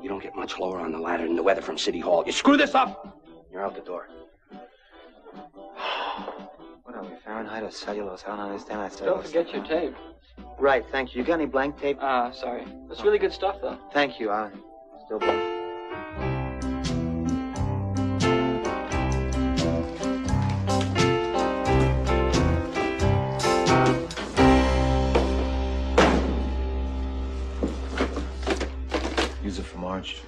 you don't get much lower on the ladder than the weather from City Hall. You screw this up, you're out the door. What are we, Fahrenheit or cellulose? I don't understand that Don't cellulose. forget your tape. Right, thank you. You got any blank tape? Sorry. That's really good stuff, though. Thank you. Still blank. Use it for March.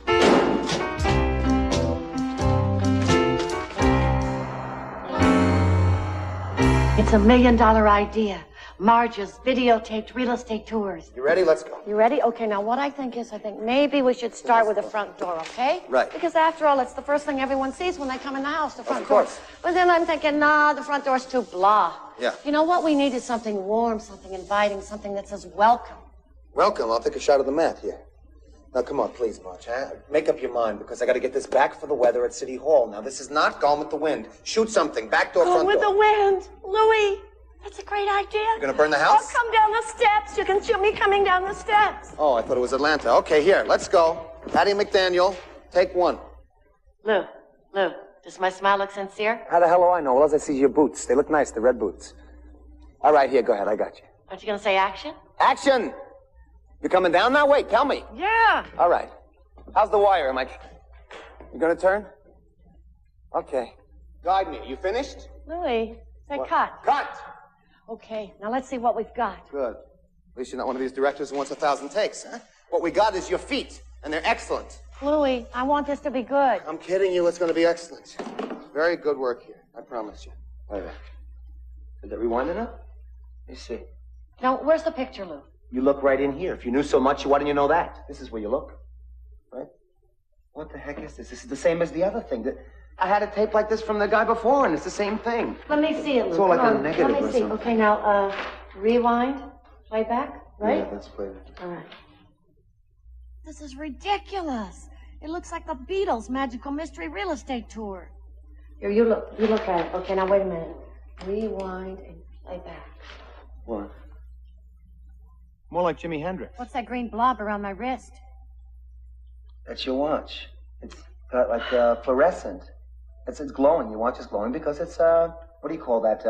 It's $1 million idea. Marge's videotaped real estate tours. You ready? Let's go. You ready? Okay, now what I think maybe we should start with the front door, okay? Right. Because after all, it's the first thing everyone sees when they come in the house, the front Of course. door. But then I'm thinking, nah, the front door's too blah. Yeah. You know what we need is something warm, something inviting, something that says welcome. Welcome. I'll take a shot of the mat here. Now, come on, please, March. Huh? Make up your mind, because I got to get this back for the weather at City Hall. Now, this is not Gone with the Wind. Shoot something. Back door, front door. With the wind. Louis, That's a great idea. You're gonna burn the house? I'll come down the steps. You can shoot me coming down the steps. Oh, I thought it was Atlanta. Okay, here, let's go. Patty McDaniel, take one. Lou, does my smile look sincere? How the hell do I know? Well, as I see your boots. They look nice, the red boots. All right, here, go ahead. I got you. Aren't you gonna say action? Action! You coming down now? Wait, tell me. Yeah. All right. How's the wire? You gonna turn? Okay. Guide me. You finished? Louis, say What? cut. Cut! Okay, now let's see what we've got. Good. At least you're not one of these directors who wants 1,000 takes, huh? What we got is your feet, and they're excellent. Louis, I want this to be good. I'm kidding you. It's going to be excellent. Very good work here. I promise you. Wait a minute. Is it rewinding now? Let me see. Now, where's the picture, Lou? You look right in here. If you knew so much, why didn't you know that? This is where you look. Right? What the heck is this? This is the same as the other thing. I had a tape like this from the guy before, and it's the same thing. Let me see it, Lou. It's all like Come a on, negative let me or see. something. Okay, now, rewind, playback, right? Yeah, let's play it. All right. This is ridiculous. It looks like the Beatles' Magical Mystery Real Estate Tour. Here, you look at it. Okay, now wait a minute. Rewind and play back. What? More like Jimi Hendrix. What's that green blob around my wrist? That's your watch. It's got like fluorescent. It's glowing. Your watch is glowing because it's what do you call that?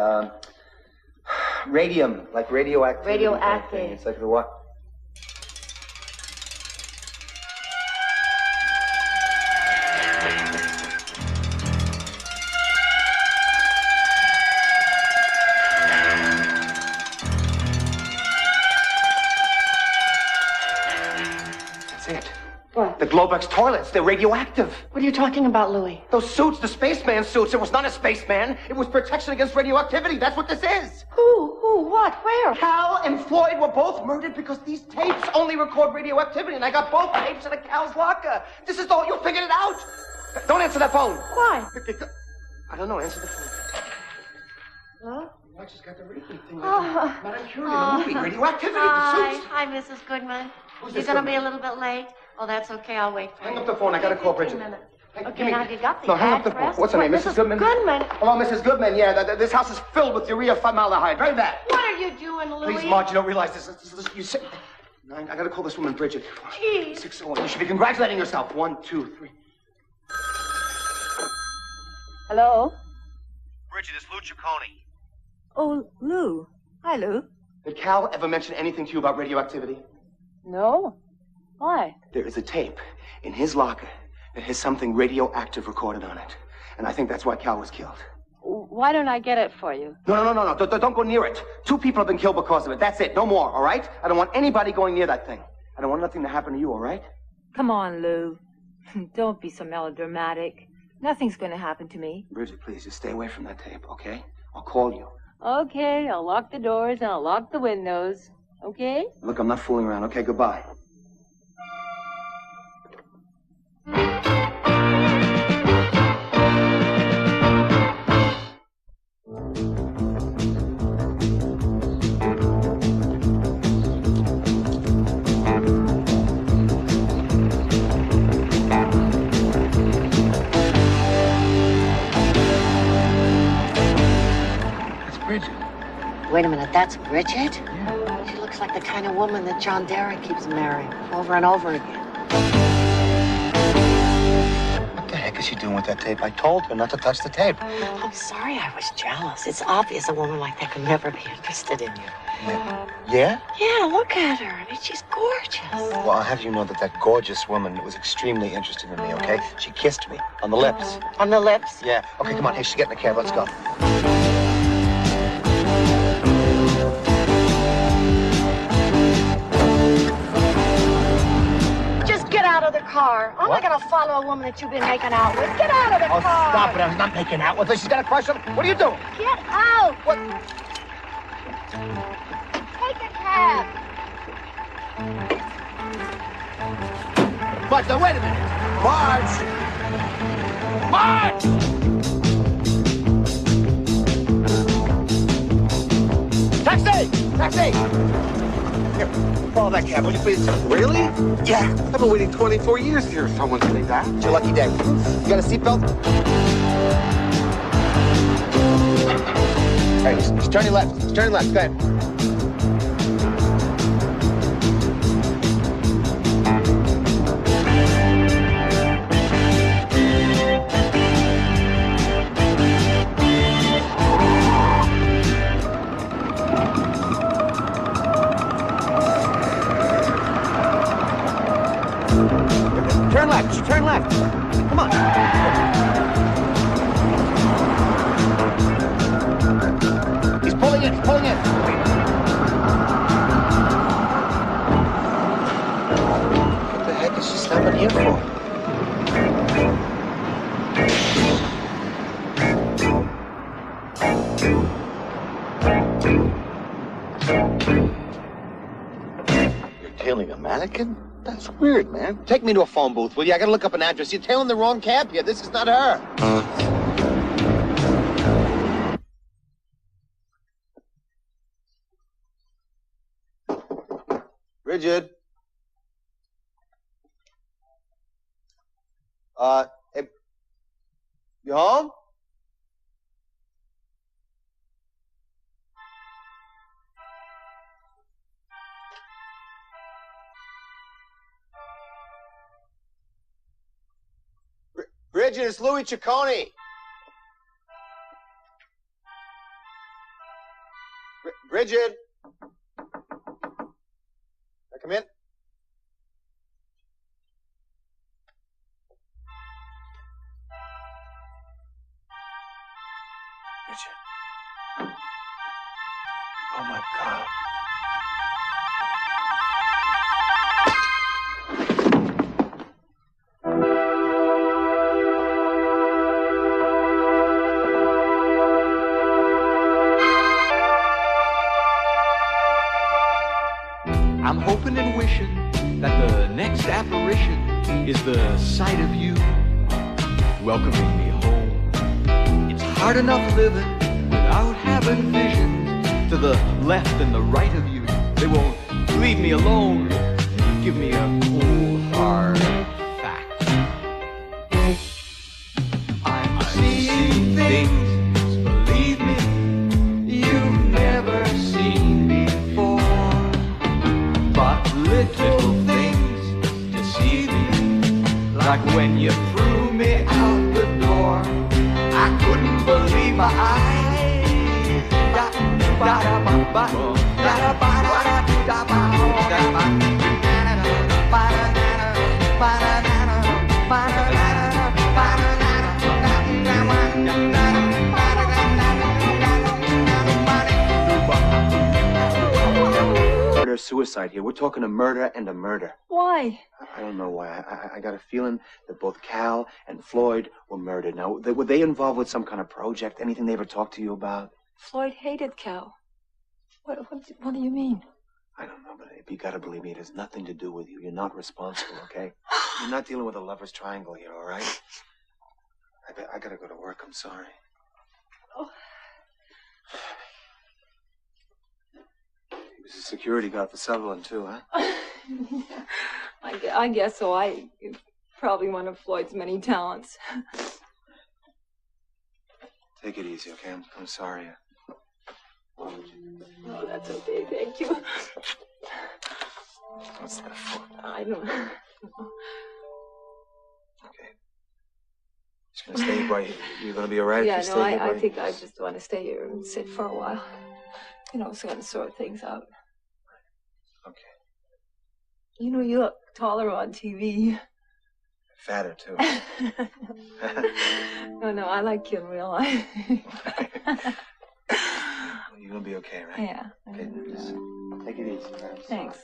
Radium, like radioactive. Radioactive. It's like the what? What? The Globex toilets, they're radioactive. What are you talking about, Louis? Those suits, the spaceman suits, it was not a spaceman. It was protection against radioactivity. That's what this is. Who, what, where? Cal and Floyd were both murdered because these tapes only record radioactivity, and I got both tapes in a Cal's locker. This is all, you figured it out. Don't answer that phone. Why? I don't know, answer the phone. Hello? I just got the reading thing. Oh. Madame Curie, the movie, radioactivity, the suits. Hi, Mrs. Goodman. Who's You're this gonna Goodman? be a little bit late. Oh, that's okay. I'll wait for you. Hang up the phone. I gotta call Bridget. 15 minutes. Okay, now you got the No, hang up the phone. address? What's her name, What, Mrs. Goodman? Goodman. Hello, Mrs. Goodman. Yeah, this house is filled with urea formaldehyde. Very bad. What are you doing, Louis? Please, Marge, you don't realize this. You sit. I gotta call this woman, Bridget. Jeez. 601. You should be congratulating yourself. 1, 2, 3. Hello? Bridget, it's Lou Ciccone. Oh, Lou. Hi, Lou. Did Cal ever mention anything to you about radioactivity? No. Why? There is a tape in his locker that has something radioactive recorded on it. And I think that's why Cal was killed. Why don't I get it for you? No. Don't go near it. 2 people have been killed because of it. That's it. No more, all right? I don't want anybody going near that thing. I don't want nothing to happen to you, all right? Come on, Lou. Don't be so melodramatic. Nothing's going to happen to me. Bridget, please, just stay away from that tape, okay? I'll call you. Okay, I'll lock the doors and I'll lock the windows. Okay? Look, I'm not fooling around, okay? Goodbye. Wait a minute, that's Bridget? Yeah. She looks like the kind of woman that John Derek keeps marrying over and over again. What the heck is she doing with that tape? I told her not to touch the tape. I'm sorry I was jealous. It's obvious a woman like that could never be interested in you. Yeah? Yeah, look at her. I mean, she's gorgeous. Well, I'll have you know that that gorgeous woman was extremely interested in me, okay? She kissed me on the lips. On the lips? Yeah. Okay, come on. Hey, she's getting a cab. Let's go. Get out of the car. I'm not going to follow a woman that you've been making out with. Get out of the car. Stop it. I'm not making out with her. She's got a crush on me. What are you doing? Get out. What? Take a cab. Marge, now wait a minute. Marge! Taxi! Taxi! Here, follow that cab, will you please? Really? Yeah. I've been waiting 24 years to hear someone say that. It's your lucky day. You got a seatbelt? Hey, just turn your left. Just turn left. Go ahead. Turn left. Just turn left. Come on. He's pulling in. He's pulling in. What the heck is she stopping here for? You're tailing a mannequin? That's weird, man. Take me to a phone booth, will you? I gotta look up an address. You're tailing the wrong cab here. This is not her. Bridget. Hey, you home? Bridget, it's Louis Ciccone. Bridget. Can I come in? Bridget. Oh my God. I'm hoping and wishing that the next apparition is the sight of you welcoming me home. It's hard enough living without having visions to the left and the right of you. They won't leave me alone. Give me a cold, hard fact. I'm seeing things, believe me, you've never seen before. But little things deceive me, like when you threw me out the door. I couldn't believe my eyes. Murder-suicide here. We're talking a murder and a murder. Why? I don't know why. I got a feeling that both Cal and Floyd were murdered. Now, were they involved with some kind of project? Anything they ever talked to you about? Floyd hated Cal. What do you mean? I don't know, but you gotta believe me, it has nothing to do with you. You're not responsible, okay? You're not dealing with a lover's triangle here, all right? I gotta go to work. I'm sorry. Oh. He was a security guard for Sutherland, too, huh? I guess so. Probably one of Floyd's many talents. Take it easy, okay? I'm sorry. Oh, that's okay. Thank you. What's that for? I don't know. Okay. Just gonna stay right. You're gonna be all right? Yeah, if you no, stay here, I right? think I just want to stay here and sit for a while. You know, so I can sort things out. Okay. You know, you look taller on TV. Fatter, too. No, I like you in real life. You're gonna be okay, right? Yeah. Okay, just take it easy, right? Thanks.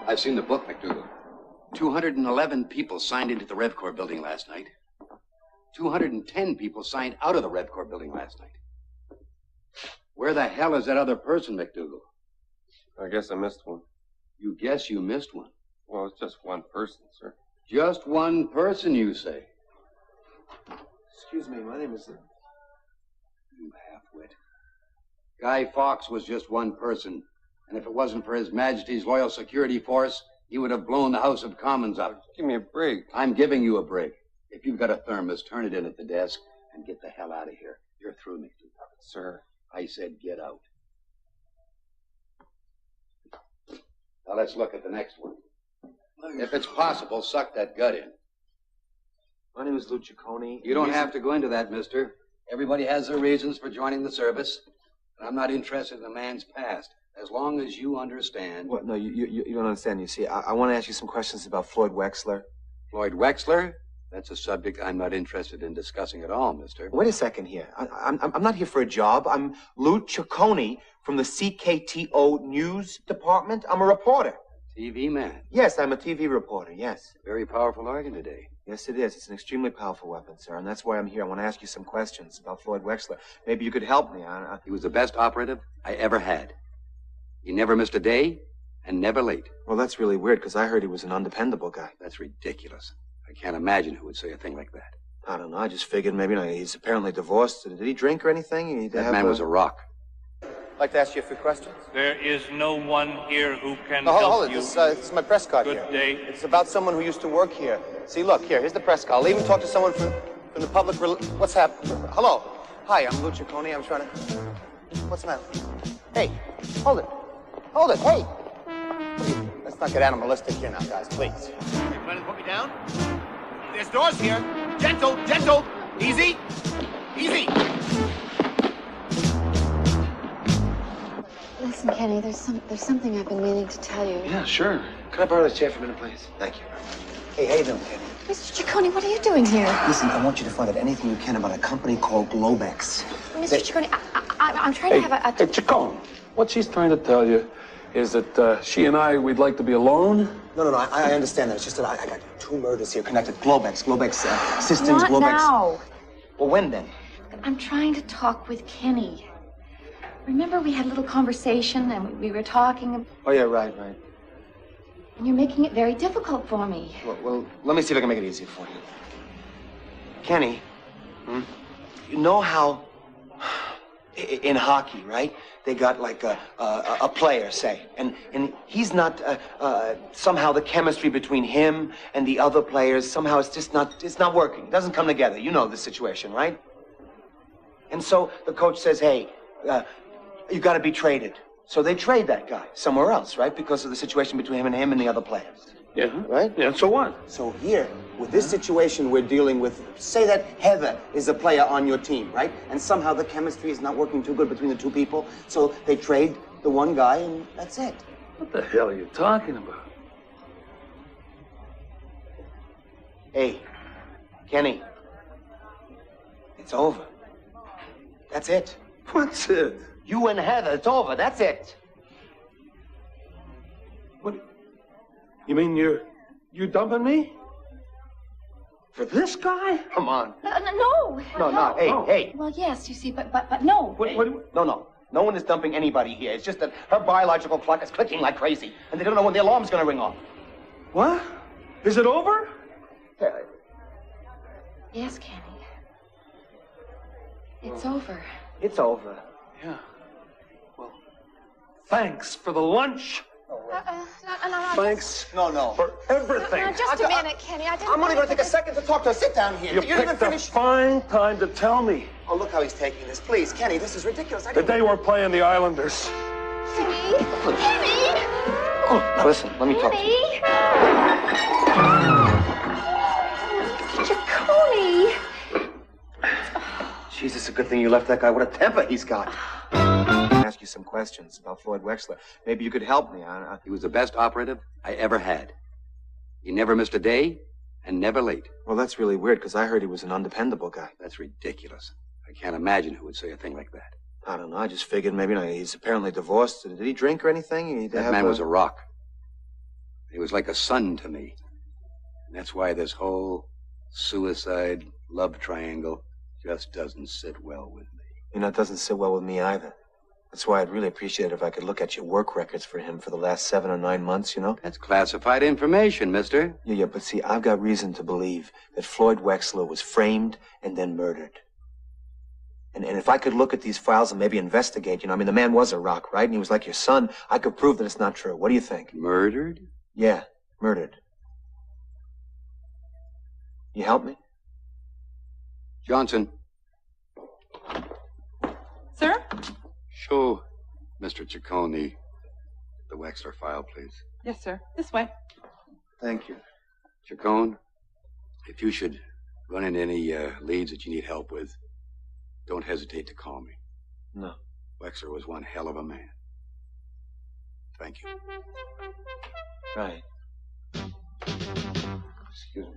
I've seen the book, McDougal. 211 people signed into the Rev Corps building last night. 210 people signed out of the Rev Corps building last night. Where the hell is that other person, McDougal? I guess I missed one. You guess you missed one? Well, it's just one person, sir. Just one person, you say? Excuse me, my name is... You half-wit. Guy Fawkes was just one person. And if it wasn't for His Majesty's loyal security force, he would have blown the House of Commons up. Give me a break. I'm giving you a break. If you've got a thermos, turn it in at the desk. and get the hell out of here. You're through, Nick. Sir. I said get out. Now let's look at the next one. If it's possible, suck that gut in. My name is Lou Ciccone. You don't have to go into that, mister. Everybody has their reasons for joining the service. And I'm not interested in the man's past, as long as you understand. What? No, you don't understand. You see, I want to ask you some questions about Floyd Wexler. Floyd Wexler? That's a subject I'm not interested in discussing at all, mister. Wait a second here. I'm not here for a job. I'm Lou Ciccone from the CKTO News Department. I'm a reporter. TV man. Yes, I'm a TV reporter, yes. Very powerful organ today. Yes, it is. It's an extremely powerful weapon, sir, and that's why I'm here. I want to ask you some questions about Floyd Wexler. Maybe you could help me. He was the best operative I ever had. He never missed a day and never late. Well, that's really weird, because I heard he was an undependable guy. That's ridiculous. I can't imagine who would say a thing like that. I don't know. I just figured maybe, he's apparently divorced. Did he drink or anything? That man was a rock. I'd like to ask you a few questions. There is no one here who can No, help hold it. you. This is my press card here. Good day. It's about someone who used to work here. See, look, here's the press card. I'll even talk to someone from the public. What's happening? Hello. Hi, I'm Lou Ciccone. I'm trying to... What's the matter? Hey, hold it. Hold it. Hey. Let's not get animalistic here now, guys, please. You planning to put me down? There's doors here. Gentle, gentle. Easy. Easy. Listen, Kenny, there's something I've been meaning to tell you. Yeah, sure. Can I borrow this chair for a minute, please? Thank you. Hey, how you doing, Kenny? Mr. Ciccone, what are you doing here? Listen, I want you to find out anything you can about a company called Globex. Mr. Ciccone, I'm trying to have a... Hey, Ciccone, what she's trying to tell you is that she and we'd like to be alone. No, I understand that. It's just that I got two murders here connected. Globex Systems, Not Globex. now. Well, when then? I'm trying to talk with Kenny. Remember we had a little conversation and we were talking... Oh, yeah, right. And you're making it very difficult for me. Well, let me see if I can make it easier for you. Kenny, you know how in hockey, right? They got like a player, say, and he's not somehow the chemistry between him and the other players, somehow it's not working. It doesn't come together. You know the situation, right? And so the coach says, hey, you got to be traded. So they trade that guy somewhere else, right? Because of the situation between him and the other players. Yeah. Right? Yeah, so what? So here, with this situation we're dealing with, say that Heather is a player on your team, right? And somehow the chemistry is not working too good between the two people, so they trade the one guy and that's it. What the hell are you talking about? Hey, Kenny, it's over. That's it. What's it? You and Heather, it's over. That's it. What? You mean you're dumping me? For this guy? Come on. No. No. Hey. Well, yes, you see, but no. No. No one is dumping anybody here. It's just that her biological clock is clicking like crazy, and they don't know when the alarm's going to ring off. What? Is it over? Yes, Kenny. It's over. It's over. Yeah. Well, thanks for the lunch. No. Thanks. No. For everything. No, just a minute, Kenny. I'm only going to take a second to talk to her. Sit down here. You didn't even picked a finish. fine time to tell me. Oh, look how he's taking this. Please, Kenny, this is ridiculous. The day we're playing the Islanders. Kenny! Oh, now listen, let me talk to you. Ciccone! Jeez, it's a good thing you left that guy. What a temper he's got. Ask you some questions about Floyd Wexler. Maybe you could help me. He was the best operative I ever had. He never missed a day and never late. Well, that's really weird, because I heard he was an undependable guy. That's ridiculous. I can't imagine who would say a thing like that. I don't know. I just figured maybe he's apparently divorced. Did he drink or anything? That man was a rock. He was like a son to me. And that's why this whole suicide love triangle just doesn't sit well with me. You know, it doesn't sit well with me either. That's why I'd really appreciate it if I could look at your work records for him for the last 7 or 9 months, you know? That's classified information, mister. Yeah, but see, I've got reason to believe that Floyd Wexler was framed and then murdered. And if I could look at these files and maybe investigate, the man was a rock, right? And he was like your son, I could prove that it's not true. What do you think? Murdered? Yeah, murdered. You help me? Johnson, Sir? Show Mr. Ciccone the Wexler file, please. Yes, sir. This way. Thank you. Ciccone, if you should run into any leads that you need help with, don't hesitate to call me. No. Wexler was one hell of a man. Thank you. Right. Excuse me.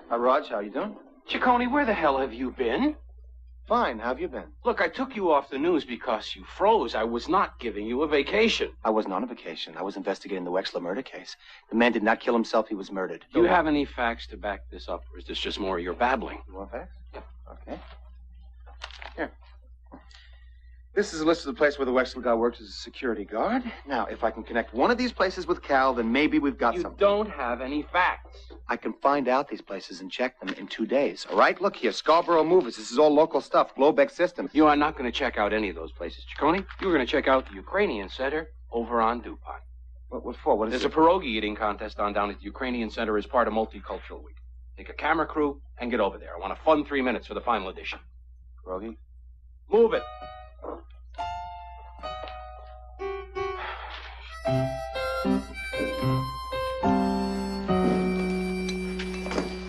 Hi, Raj. How you doing? Ciccone, where the hell have you been? Fine. How have you been? Look, I took you off the news because you froze. I was not giving you a vacation. I wasn't on a vacation. I was investigating the Wexler murder case. The man did not kill himself. He was murdered. Do you have any facts to back this up, or is this just more of your babbling? You want facts? Yeah. Okay. Here. This is a list of the place where the Wexler guy worked as a security guard. Now, if I can connect one of these places with Cal, then maybe we've got something. You don't have any facts. I can find out these places and check them in 2 days, all right? Look here, Scarborough Movers. This is all local stuff. Globex Systems. You are not going to check out any of those places, Ciccone. You're going to check out the Ukrainian Center over on DuPont. What for? What is There's it? a pierogi eating contest on down at the Ukrainian Center as part of Multicultural Week. Take a camera crew and get over there. I want a fun 3 minutes for the final edition. Pierogi? Move it.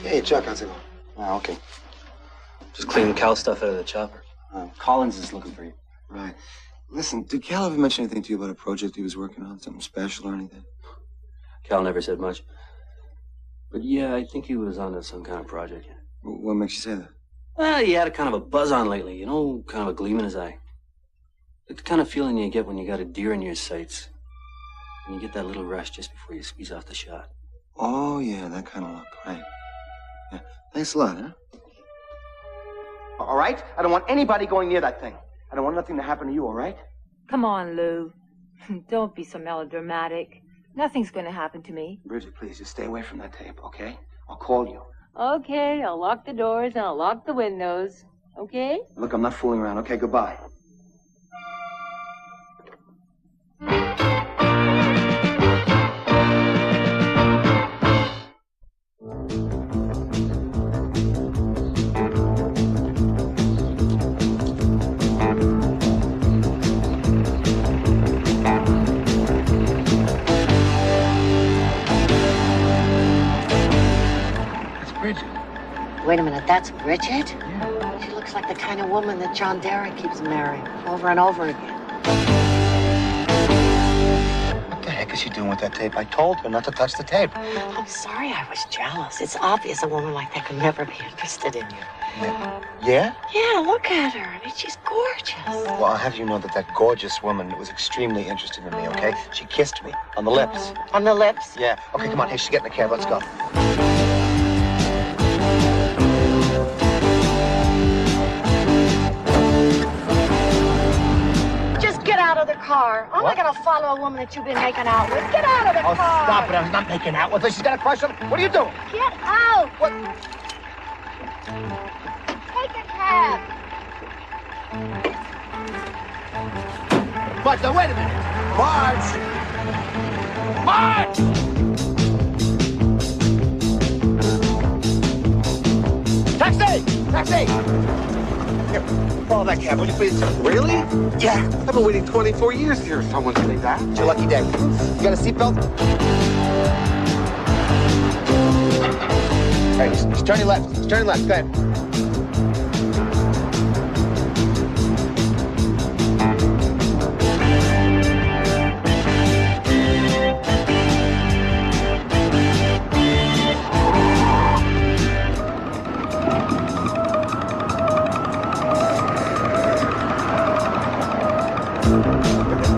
Hey, Chuck, how's it going? Oh, okay. Just cleaning Cal stuff out of the chopper. Collins is looking for you. Right. Listen, did Cal ever mention anything to you about a project he was working on? Something special or anything? Cal never said much. But yeah, I think he was on some kind of project. What makes you say that? Well, he had a kind of a buzz on lately, you know, kind of a gleam in his eye. Like the kind of feeling you get when you got a deer in your sights. And you get that little rush just before you squeeze off the shot. Oh, yeah, that kind of look, right. Yeah. Thanks a lot, huh? All right? I don't want anybody going near that thing. I don't want nothing to happen to you, all right? Come on, Lou. Don't be so melodramatic. Nothing's going to happen to me. Bridget, please, just stay away from that tape, okay? I'll call you. Okay, I'll lock the doors and I'll lock the windows. Okay? Look, I'm not fooling around, okay? Goodbye. Wait a minute, that's Bridget? Yeah. She looks like the kind of woman that John Derrick keeps marrying over and over again. What the heck is she doing with that tape? I told her not to touch the tape. I'm sorry I was jealous. It's obvious a woman like that could never be interested in you. Yeah? Yeah, look at her. I mean, she's gorgeous. Well, I'll have you know that that gorgeous woman was extremely interested in me, okay? She kissed me on the lips. On the lips? Yeah. Okay, come on. Hey, she's getting in the cab. Let's go. Get out of the car. I'm not going to follow a woman that you've been making out with. Get out of the car. Stop it. I'm not making out with her. She's got a crush on me. What are you doing? Get out. What? Take a cab. Marge, now wait a minute. Marge! Taxi! Taxi! Here, follow that cab, will you please? Really? Yeah. I've been waiting 24 years to hear someone say that. It's your lucky day. You got a seatbelt? Hey, just turn your left. Just turn your left. Go ahead.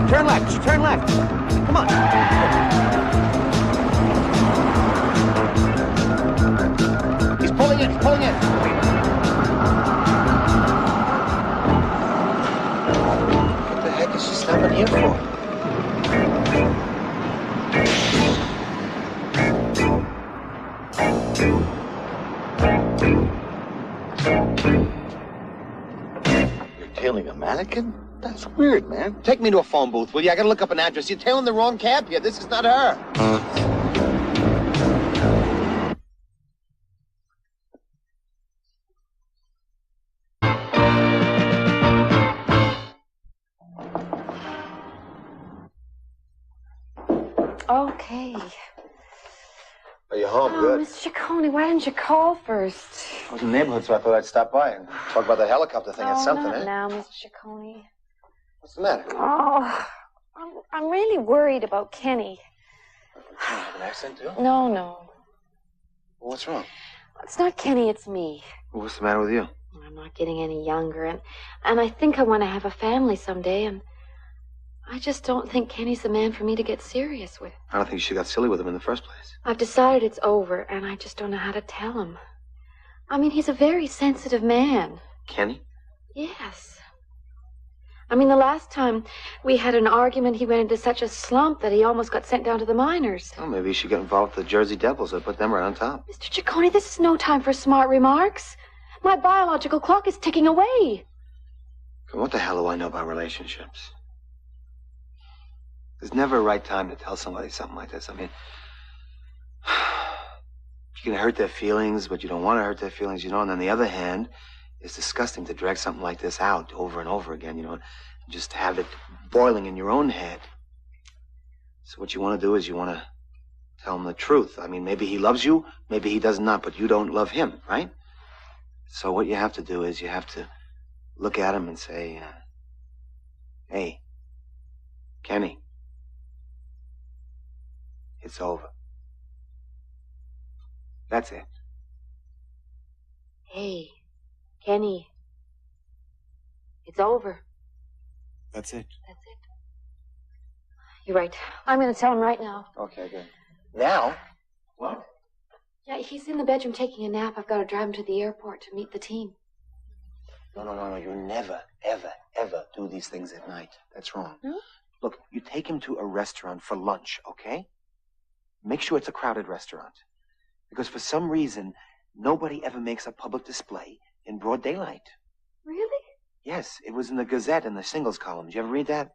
Turn left. Just turn left. Come on. He's pulling in. He's pulling in. What the heck is she stopping here for? You're tailing a mannequin? That's weird, man. Take me to a phone booth, will you? I gotta look up an address. You're tailing the wrong cab here. This is not her. Okay. Are you home? Oh, Good. Mr. Ciccone, why didn't you call first? I was in the neighborhood, so I thought I'd stop by and talk about that helicopter thing. It's something, not eh? now, Mr. Ciccone. What's the matter? Oh, I'm really worried about Kenny. You have an accent, too? No. Well, what's wrong? It's not Kenny, it's me. Well, what's the matter with you? I'm not getting any younger, and I think I want to have a family someday, and I just don't think Kenny's the man for me to get serious with. I don't think she got silly with him in the first place. I've decided it's over, and I just don't know how to tell him. I mean, he's a very sensitive man. Kenny? Yes. I mean, the last time we had an argument, he went into such a slump that he almost got sent down to the minors. Well, maybe you should get involved with the Jersey Devils and put them right on top. Mr. Ciccone, this is no time for smart remarks. My biological clock is ticking away. What the hell do I know about relationships? There's never a right time to tell somebody something like this. I mean, you can hurt their feelings, but you don't want to hurt their feelings, you know. And on the other hand, it's disgusting to drag something like this out over and over again, you know, and just have it boiling in your own head. So what you want to do is you want to tell him the truth. I mean, maybe he loves you, maybe he does not, but you don't love him, right? So what you have to do is you have to look at him and say, hey, Kenny, it's over. That's it. Hey, Kenny, it's over. That's it. That's it. You're right. I'm going to tell him right now. Okay, good. Now? What? Yeah, he's in the bedroom taking a nap. I've got to drive him to the airport to meet the team. No. You never, ever, ever do these things at night. That's wrong. No? Look, you take him to a restaurant for lunch, okay? Make sure it's a crowded restaurant. Because for some reason, nobody ever makes a public display in broad daylight. Really? Yes, it was in the Gazette in the singles column. Did you ever read that?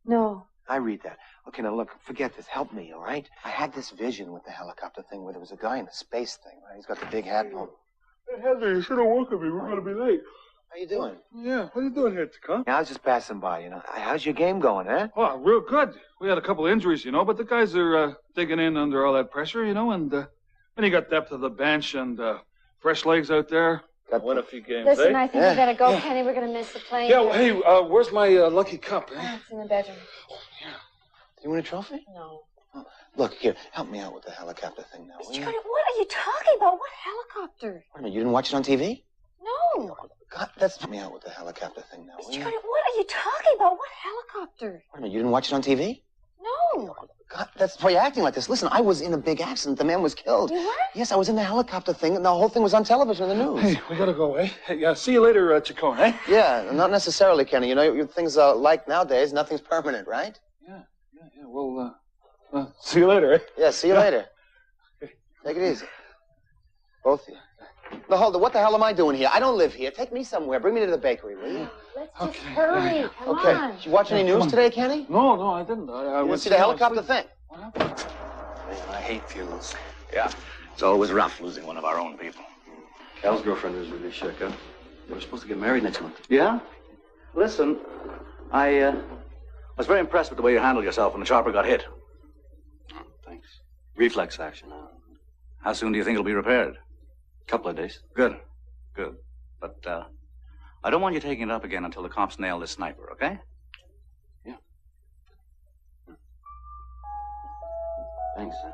No. I read that. Okay, now look, forget this. Help me, all right? I had this vision with the helicopter thing where there was a guy in the space thing, right? He's got the big hat on. Hey, Henry, you should have woken me. We're going to be late. How you doing? Yeah, what are you doing here, Ticon? I was just passing by, you know. How's your game going, huh? Oh, real good. We had a couple of injuries, you know, but the guys are digging in under all that pressure, you know, and when you got depth of the bench and fresh legs out there, got win a few games, Listen, eh? I think we better go, Kenny. We're going to miss the plane. Yeah, well, hey, where's my lucky cup, eh? Oh, it's in the bedroom. You win a trophy? No. Oh, look, here, help me out with the helicopter thing now, will you? What are you talking about? What helicopter? Wait a minute, you didn't watch it on TV? No. God, let's help me out with the helicopter thing now, will you? What are you talking about? What helicopter? Wait a minute, you didn't watch it on TV? No. God, that's why you're acting like this. Listen, I was in a big accident. The man was killed. You were? Yes, I was in the helicopter thing, and the whole thing was on television in the news. Hey, we gotta go, eh? Hey, yeah, see you later, Ciccone, eh? Yeah, not necessarily, Kenny. You know, things are like nowadays, nothing's permanent, right? Yeah, well, see you later, eh? Yeah, see you later. Take it easy. Both of you. No, hold it. What the hell am I doing here? I don't live here. Take me somewhere. Bring me to the bakery, will you? Let's just hurry. Come Okay. on. Did you watch any news today, Kenny? No, I didn't. I You went didn't see the helicopter thing? What happened? Man, I hate funerals. Yeah, it's always rough losing one of our own people. Cal's girlfriend was really shook, huh? They were supposed to get married next month. Yeah? Listen, I was very impressed with the way you handled yourself when the chopper got hit. Oh, thanks. Reflex action. How soon do you think it'll be repaired? Couple of days. Good. But, I don't want you taking it up again until the cops nail this sniper, okay? Yeah. Thanks, huh?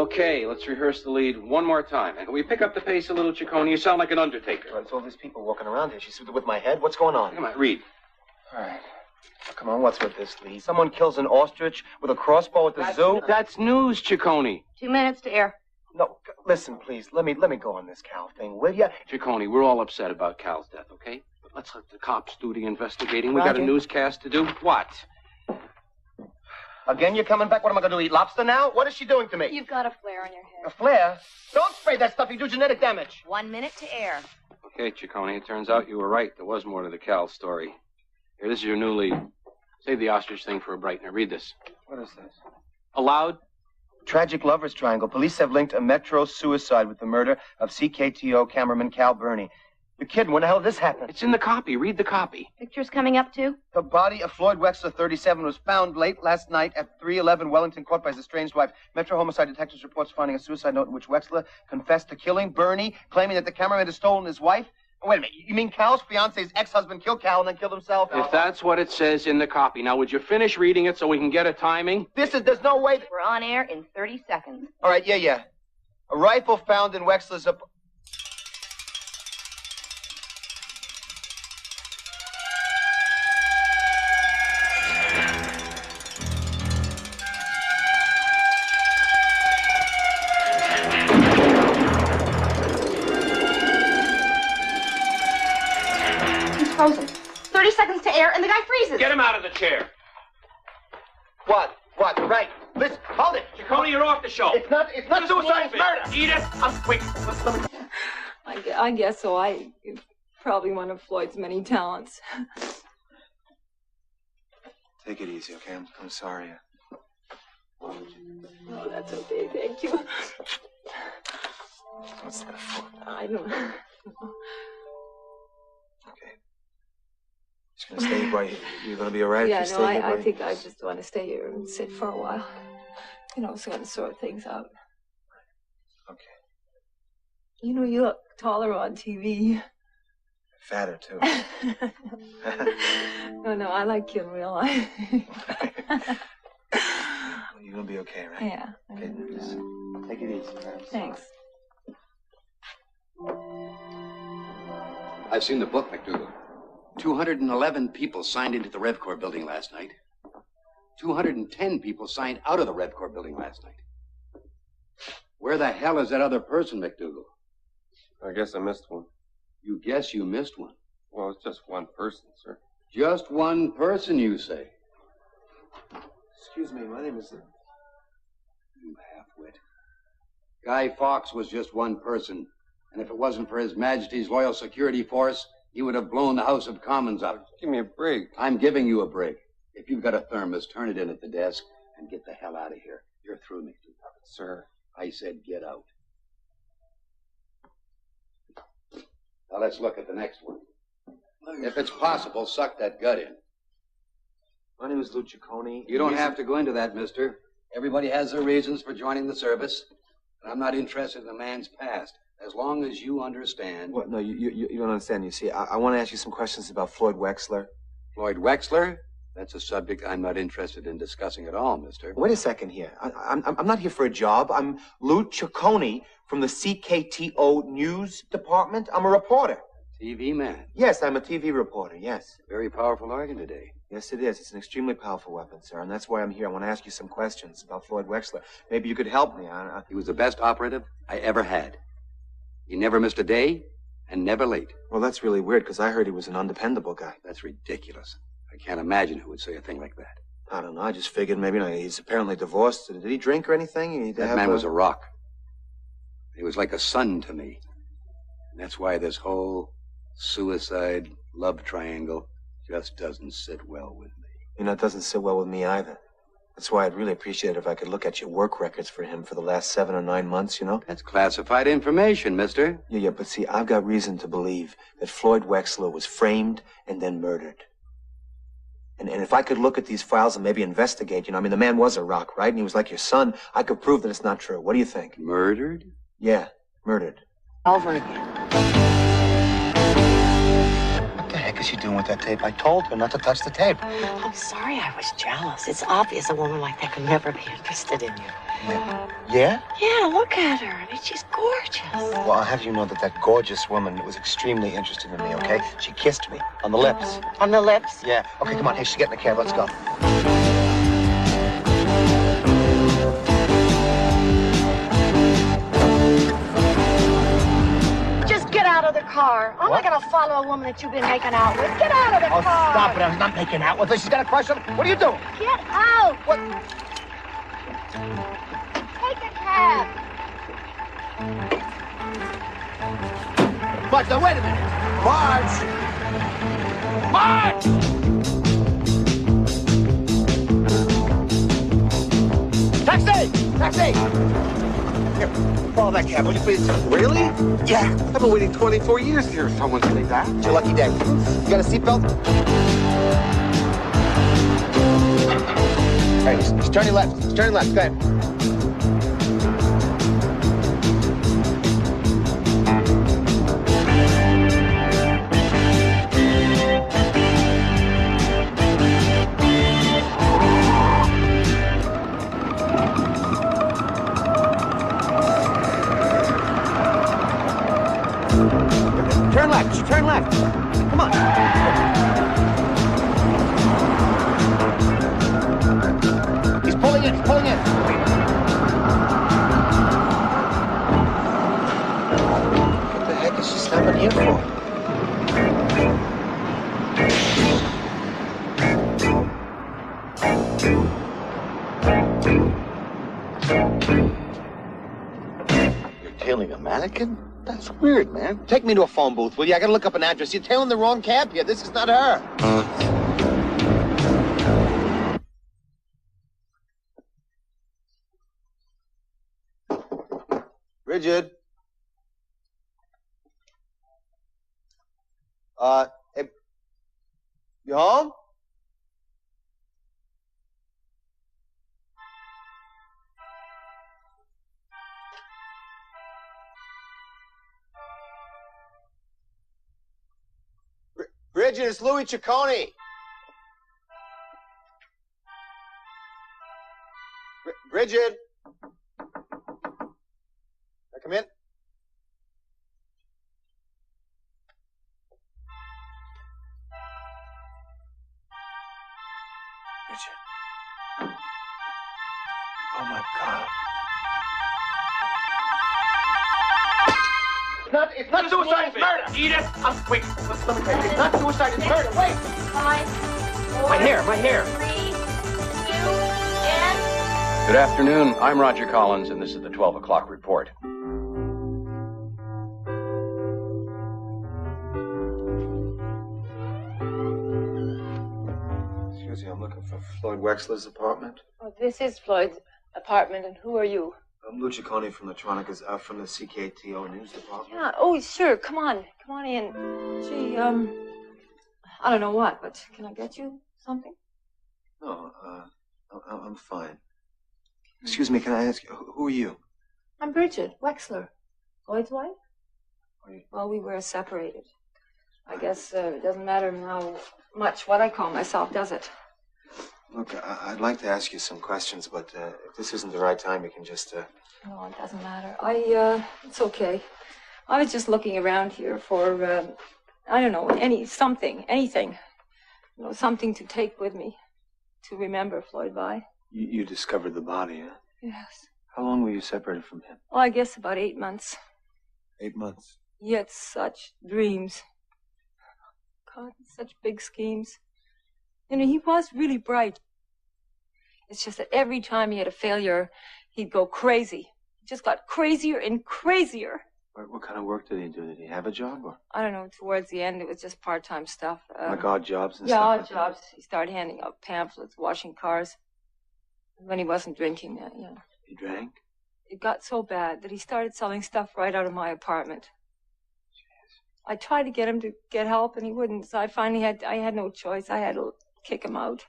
Okay, let's rehearse the lead one more time. And can we pick up the pace a little, Ciccone? You sound like an undertaker. There's all these people walking around here. She's with my head. What's going on? Come on, read. All right. Oh, come on, what's with this, Lee? Someone kills an ostrich with a crossbow at the zoo? That's news, Ciccone. 2 minutes to air. No, listen, please. Let me go on this Cal thing, will you? Ciccone, we're all upset about Cal's death, okay? But let's let the cops do the investigating. We got a Roger. newscast to do. What? Again, you're coming back? What am I going to do, eat lobster now? What is she doing to me? You've got a flare on your head. A flare? Don't spray that stuff. You do genetic damage. 1 minute to air. Okay, Ciccone, it turns out you were right. There was more to the Cal story. Here, this is your new lead. Save the ostrich thing for a break. Now, read this. What is this? Aloud. Tragic lovers triangle. Police have linked a metro suicide with the murder of CKTO cameraman Cal Burney. You're kidding. When the hell did this happen? It's in the copy. Read the copy. Pictures coming up, too? The body of Floyd Wexler, 37, was found late last night at 311 Wellington Court by his estranged wife. Metro Homicide Detectives reports finding a suicide note in which Wexler confessed to killing Bernie, claiming that the cameraman had stolen his wife. Oh, wait a minute. You mean Cal's fiance's ex-husband killed Cal and then killed himself? If that's what it says in the copy. Now, would you finish reading it so we can get a timing? There's no way that... We're on air in 30 seconds. All right, yeah. A rifle found in Wexler's... Frozen. 30 seconds to air, and the guy freezes. Get him out of the chair. What? Right. Listen, hold it. Ciccone, you're off the show. It's not suicide, it's murder. Edith, quick. I guess so. I probably one of Floyd's many talents. Take it easy, okay? I'm sorry. Oh, that's okay. Thank you. What's that for? I don't know. Just gonna stay while you're gonna be all right? Yeah, if you no, stay here I think I just want to stay here and sit for a while. So to sort things out. Okay. You look taller on TV. Fatter, too. No, I like you in real life. You're gonna be okay, right? Yeah. Okay, just take it easy, right? Thanks. I've seen the book, McDougal. 211 people signed into the Rev Corps building last night. 210 people signed out of the Rev Corps building last night. Where the hell is that other person, McDougal? I guess I missed one. You guess you missed one? Well, it's just one person, sir. Just one person, you say? Excuse me, my name is... You half-wit. Guy Fawkes was just one person. And if it wasn't for His Majesty's Loyal Security Force, he would have blown the House of Commons up. Give me a break. I'm giving you a break. If you've got a thermos, turn it in at the desk and get the hell out of here. You're through, McDougal. Sir. I said get out. Now let's look at the next one. If it's possible, suck that gut in. My name is Lou Ciccone. You don't have to go into that, mister. Everybody has their reasons for joining the service. And I'm not interested in the man's past. As long as you understand... What? No, you don't understand. You see, I want to ask you some questions about Floyd Wexler. Floyd Wexler? That's a subject I'm not interested in discussing at all, mister. Wait a second here. I'm not here for a job. I'm Lou Ciccone from the CKTO News Department. I'm a reporter. TV man? Yes, I'm a TV reporter, yes. Very powerful organ today. Yes, it is. It's an extremely powerful weapon, sir, and that's why I'm here. I want to ask you some questions about Floyd Wexler. Maybe you could help me. He was the best operative I ever had. He never missed a day and never late. Well, that's really weird, because I heard he was an undependable guy. That's ridiculous. I can't imagine who would say a thing like that. I don't know. I just figured maybe he's apparently divorced. Did he drink or anything? That man was a rock. He was like a son to me. And that's why this whole suicide love triangle just doesn't sit well with me. You know, it doesn't sit well with me either. That's why I'd really appreciate it if I could look at your work records for him for the last 7 or 9 months, you know? That's classified information, mister. Yeah, but see, I've got reason to believe that Floyd Wexler was framed and then murdered. And if I could look at these files and maybe investigate, the man was a rock, right? And he was like your son. I could prove that it's not true. What do you think? Murdered? Yeah, murdered. Over again. What the heck is she doing with that tape? I told her not to touch the tape. I'm sorry I was jealous. It's obvious a woman like that could never be interested in you. Yeah? Yeah, look at her. I mean, she's gorgeous. Well, I'll have you know that gorgeous woman was extremely interested in me, okay? She kissed me on the lips. On the lips? Yeah. Okay, come on. Hey, she's getting in the cab. Let's go. Just get out of the car. I'm not going to follow a woman that you've been making out with. Get out of the car. Oh, stop it. I'm not making out with her. She's got a crush on me. What are you doing? Get out. What? Take a cab. Marge, now wait a minute. Marge! Marge! Taxi! Taxi! Here, follow that cab, will you please? Really? Yeah. I've been waiting 24 years to hear someone say that. It's your lucky day. You got a seatbelt? All right, just turn your left. Just turn your left. Go ahead. Turn left. You turn left. Come on. He's pulling in. He's pulling in. What the heck is she stopping here for? You're tailing a mannequin? That's weird, man. Take me to a phone booth, will you? I gotta look up an address. You're tailing the wrong cab here. This is not her. Bridget. Hey, you home? Bridget, it's Louis Ciccone. Bridget. Can I come in? Bridget. Oh my God. It's not suicide, it's murder. Edith, Wait, let me tell you. It's not suicide, it's murder. Wait. 5, 4, My hair. 3, 2, and... Good afternoon. I'm Roger Collins, and this is the 12 o'clock report. Excuse me, I'm looking for Floyd Wexler's apartment. Oh, this is Floyd's apartment, and who are you? I'm Lou Ciccone from from the CKTO News Department. Yeah, oh, sure, come on in. Gee, I don't know what, but can I get you something? No, I'm fine. Excuse me, can I ask you, who are you? I'm Bridget Wexler. Floyd's wife? Well, we were separated. I guess it doesn't matter now much what I call myself, does it? Look, I'd like to ask you some questions, but if this isn't the right time, you can just... No, it doesn't matter. It's okay. I was just looking around here for, I don't know, anything. You know, something to take with me to remember Floyd by. You discovered the body, huh? Yes. How long were you separated from him? Well, I guess about 8 months. 8 months. Yet such dreams. God, such big schemes. You know, he was really bright. It's just that every time he had a failure, he'd go crazy. He just got crazier and crazier. What kind of work did he do? Did he have a job? Or? I don't know, towards the end, it was just part-time stuff. Like odd jobs and stuff? Yeah, odd like jobs. He started handing out pamphlets, washing cars. When he wasn't drinking, yeah. He drank? It got so bad that he started selling stuff right out of my apartment. Jeez. I tried to get him to get help, and he wouldn't, so I had no choice. I had to kick him out.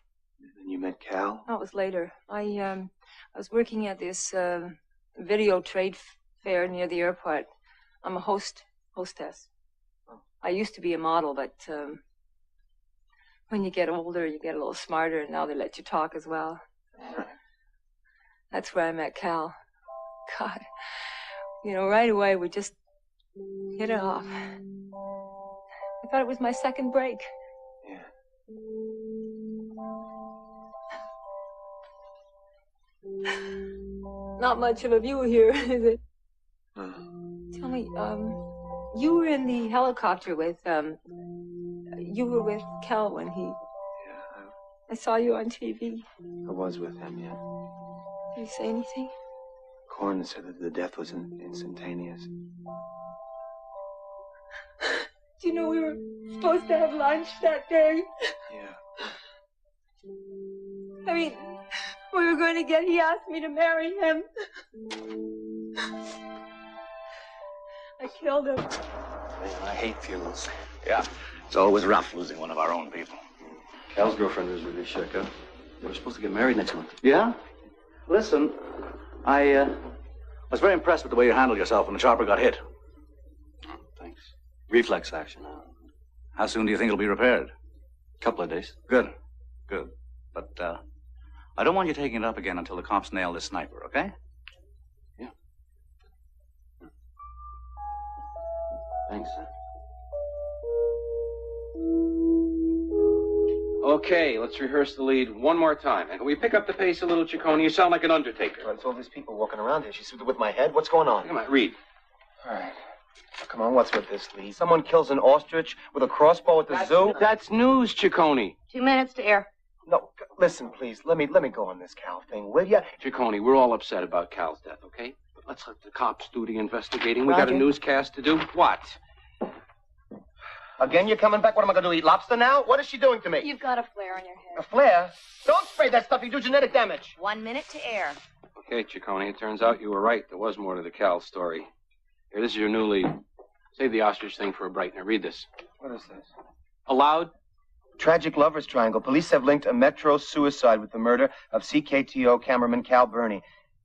And you met Cal? That was later. I was working at this video trade fair near the airport. I'm a hostess. I used to be a model, but when you get older, you get a little smarter, and now they let you talk as well. That's where I met Cal. God, you know, right away we just hit it off. I thought it was my second break. Yeah. Not much of a view here, is it? Tell me, you were in the helicopter with, you were with Cal when he... Yeah, I saw you on TV. I was with him, yeah. Did you say anything? Coroner said that the death was instantaneous. Do you know we were supposed to have lunch that day? Yeah. I mean, we were going to he asked me to marry him. I killed him. Man, I hate funerals. Yeah, it's always rough losing one of our own people. Cal's girlfriend was really shook up. They were supposed to get married next month. Yeah? Listen, I was very impressed with the way you handled yourself when the chopper got hit. Oh, thanks. Reflex action. How soon do you think it'll be repaired? Couple of days. Good. Good. But, I don't want you taking it up again until the cops nail this sniper, okay? Yeah. Thanks. Okay, let's rehearse the lead one more time. And can we pick up the pace a little, Ciccone? You sound like an undertaker. Well, it's all these people walking around here. She's with my head. What's going on? Come on, read. All right. Come on, what's with this, Lee? Someone kills an ostrich with a crossbow at the zoo? That's news, Ciccone. 2 minutes to air. No, listen, please. Let me go on this Cal thing, will you? Ciccone, we're all upset about Cal's death, okay? But let's let the cops do the investigating. We got a Roger. newscast to do. What? Again, you're coming back? What am I going to do, eat lobster now? What is she doing to me? You've got a flare on your hair. A flare? Don't spray that stuff. You do genetic damage. 1 minute to air. Okay, Ciccone, it turns out you were right. There was more to the Cal story. Here, this is your new lead. Save the ostrich thing for a break. Now, read this. What is this? Aloud. Tragic lovers triangle. Police have linked a metro suicide with the murder of CKTO cameraman Cal Burney.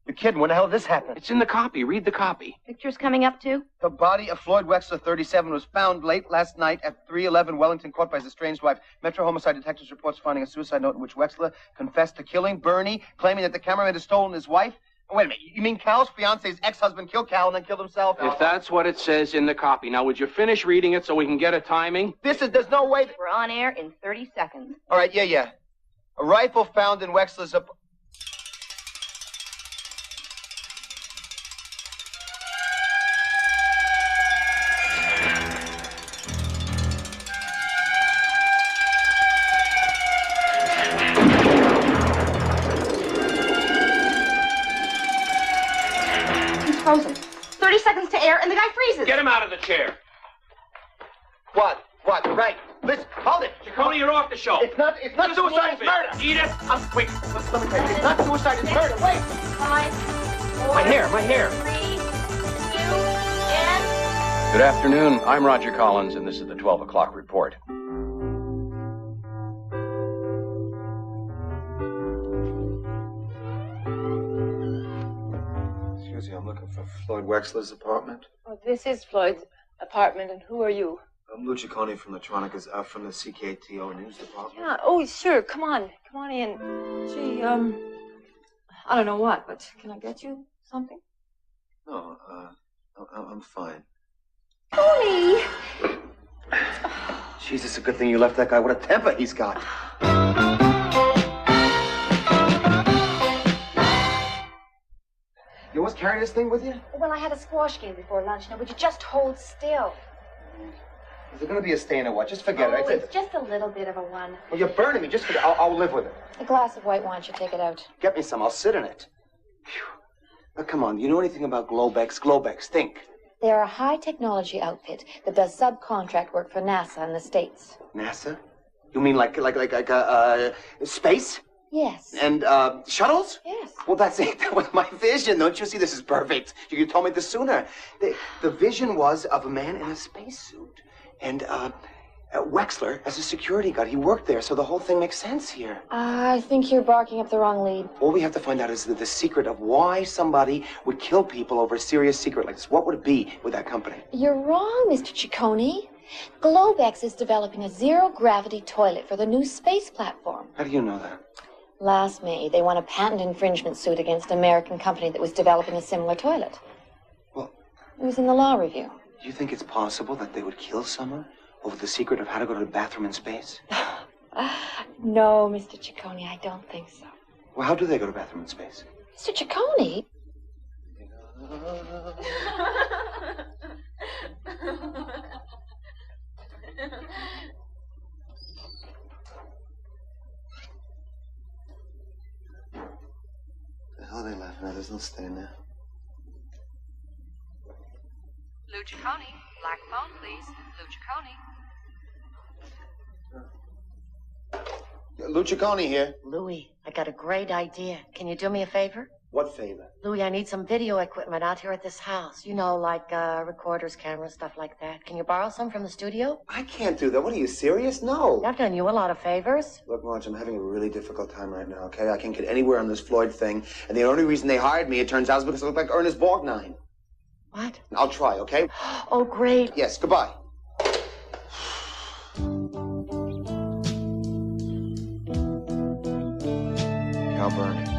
You're kidding. When the hell did this happen? It's in the copy. Read the copy. Pictures coming up, too? The body of Floyd Wexler, 37, was found late last night at 311 Wellington Court by his estranged wife. Metro homicide detectives reports finding a suicide note in which Wexler confessed to killing Burney, claiming that the cameraman had stolen his wife. Wait a minute. You mean Cal's fiance's ex-husband killed Cal and then killed himself? If that's what it says in the copy. Now, would you finish reading it so we can get a timing? There's no way that... We're on air in 30 seconds. All right, yeah. A rifle found in Wexler's... Frozen. 30 seconds to air, and the guy freezes. Get him out of the chair. What? Right. Listen, hold it. Ciccone, you're off the show. It's not suicide, it's murder. Eat it. Wait, let me tell you. It's not suicide, it's murder. Wait. 5, 4, My hair. 3, 2, and... Good afternoon. I'm Roger Collins, and this is the 12 o'clock report. Excuse me, I'm looking for Floyd Wexler's apartment. Oh, this is Floyd's apartment, and who are you? I'm Lou Ciccone from from the CKTO News Department. Yeah, oh, sure, come on in. Gee, I don't know what, but can I get you something? No, I'm fine. Tony! Jesus, a good thing you left that guy. What a temper he's got. You always carry this thing with you? Well, I had a squash game before lunch. Now, would you just hold still? Is there going to be a stain or what? Just forget it. Oh, it's just a little bit of a one. Well, you're burning me. Just forget. I'll live with it. A glass of white wine should take it out. Get me some. I'll sit in it. Phew. Now, come on. You know anything about Globex? Globex, think. They're a high-technology outfit that does subcontract work for NASA in the States. NASA? You mean like space? Yes. And shuttles? Yes. Well, that's it. That was my vision. Don't you see? This is perfect. You could have told me this sooner. The vision was of a man in a spacesuit. And Wexler as a security guard. He worked there, so the whole thing makes sense here. I think you're barking up the wrong lead. All we have to find out is the secret of why somebody would kill people over a serious secret like this. What would it be with that company? You're wrong, Mr. Ciccone. Globex is developing a zero-gravity toilet for the new space platform. How do you know that? Last May, they won a patent infringement suit against an American company that was developing a similar toilet. Well... It was in the law review. Do you think it's possible that they would kill someone over the secret of how to go to the bathroom in space? No, Mr. Ciccone, I don't think so. Well, how do they go to the bathroom in space? Mr. Ciccone? The hell are they laughing at? There's no stain there. Lou Ciccone, black phone, please. Lou Ciccone. Lou Ciccone here. Louis, I got a great idea. Can you do me a favor? What favor? Louis, I need some video equipment out here at this house. You know, like recorders, cameras, stuff like that. Can you borrow some from the studio? I can't do that. What are you, serious? No. I've done you a lot of favors. Look, Marge, I'm having a really difficult time right now, okay? I can't get anywhere on this Floyd thing, and the only reason they hired me, it turns out, is because I look like Ernest Borgnine. What? I'll try, okay? Oh, great. Yes, goodbye. Cal Burney.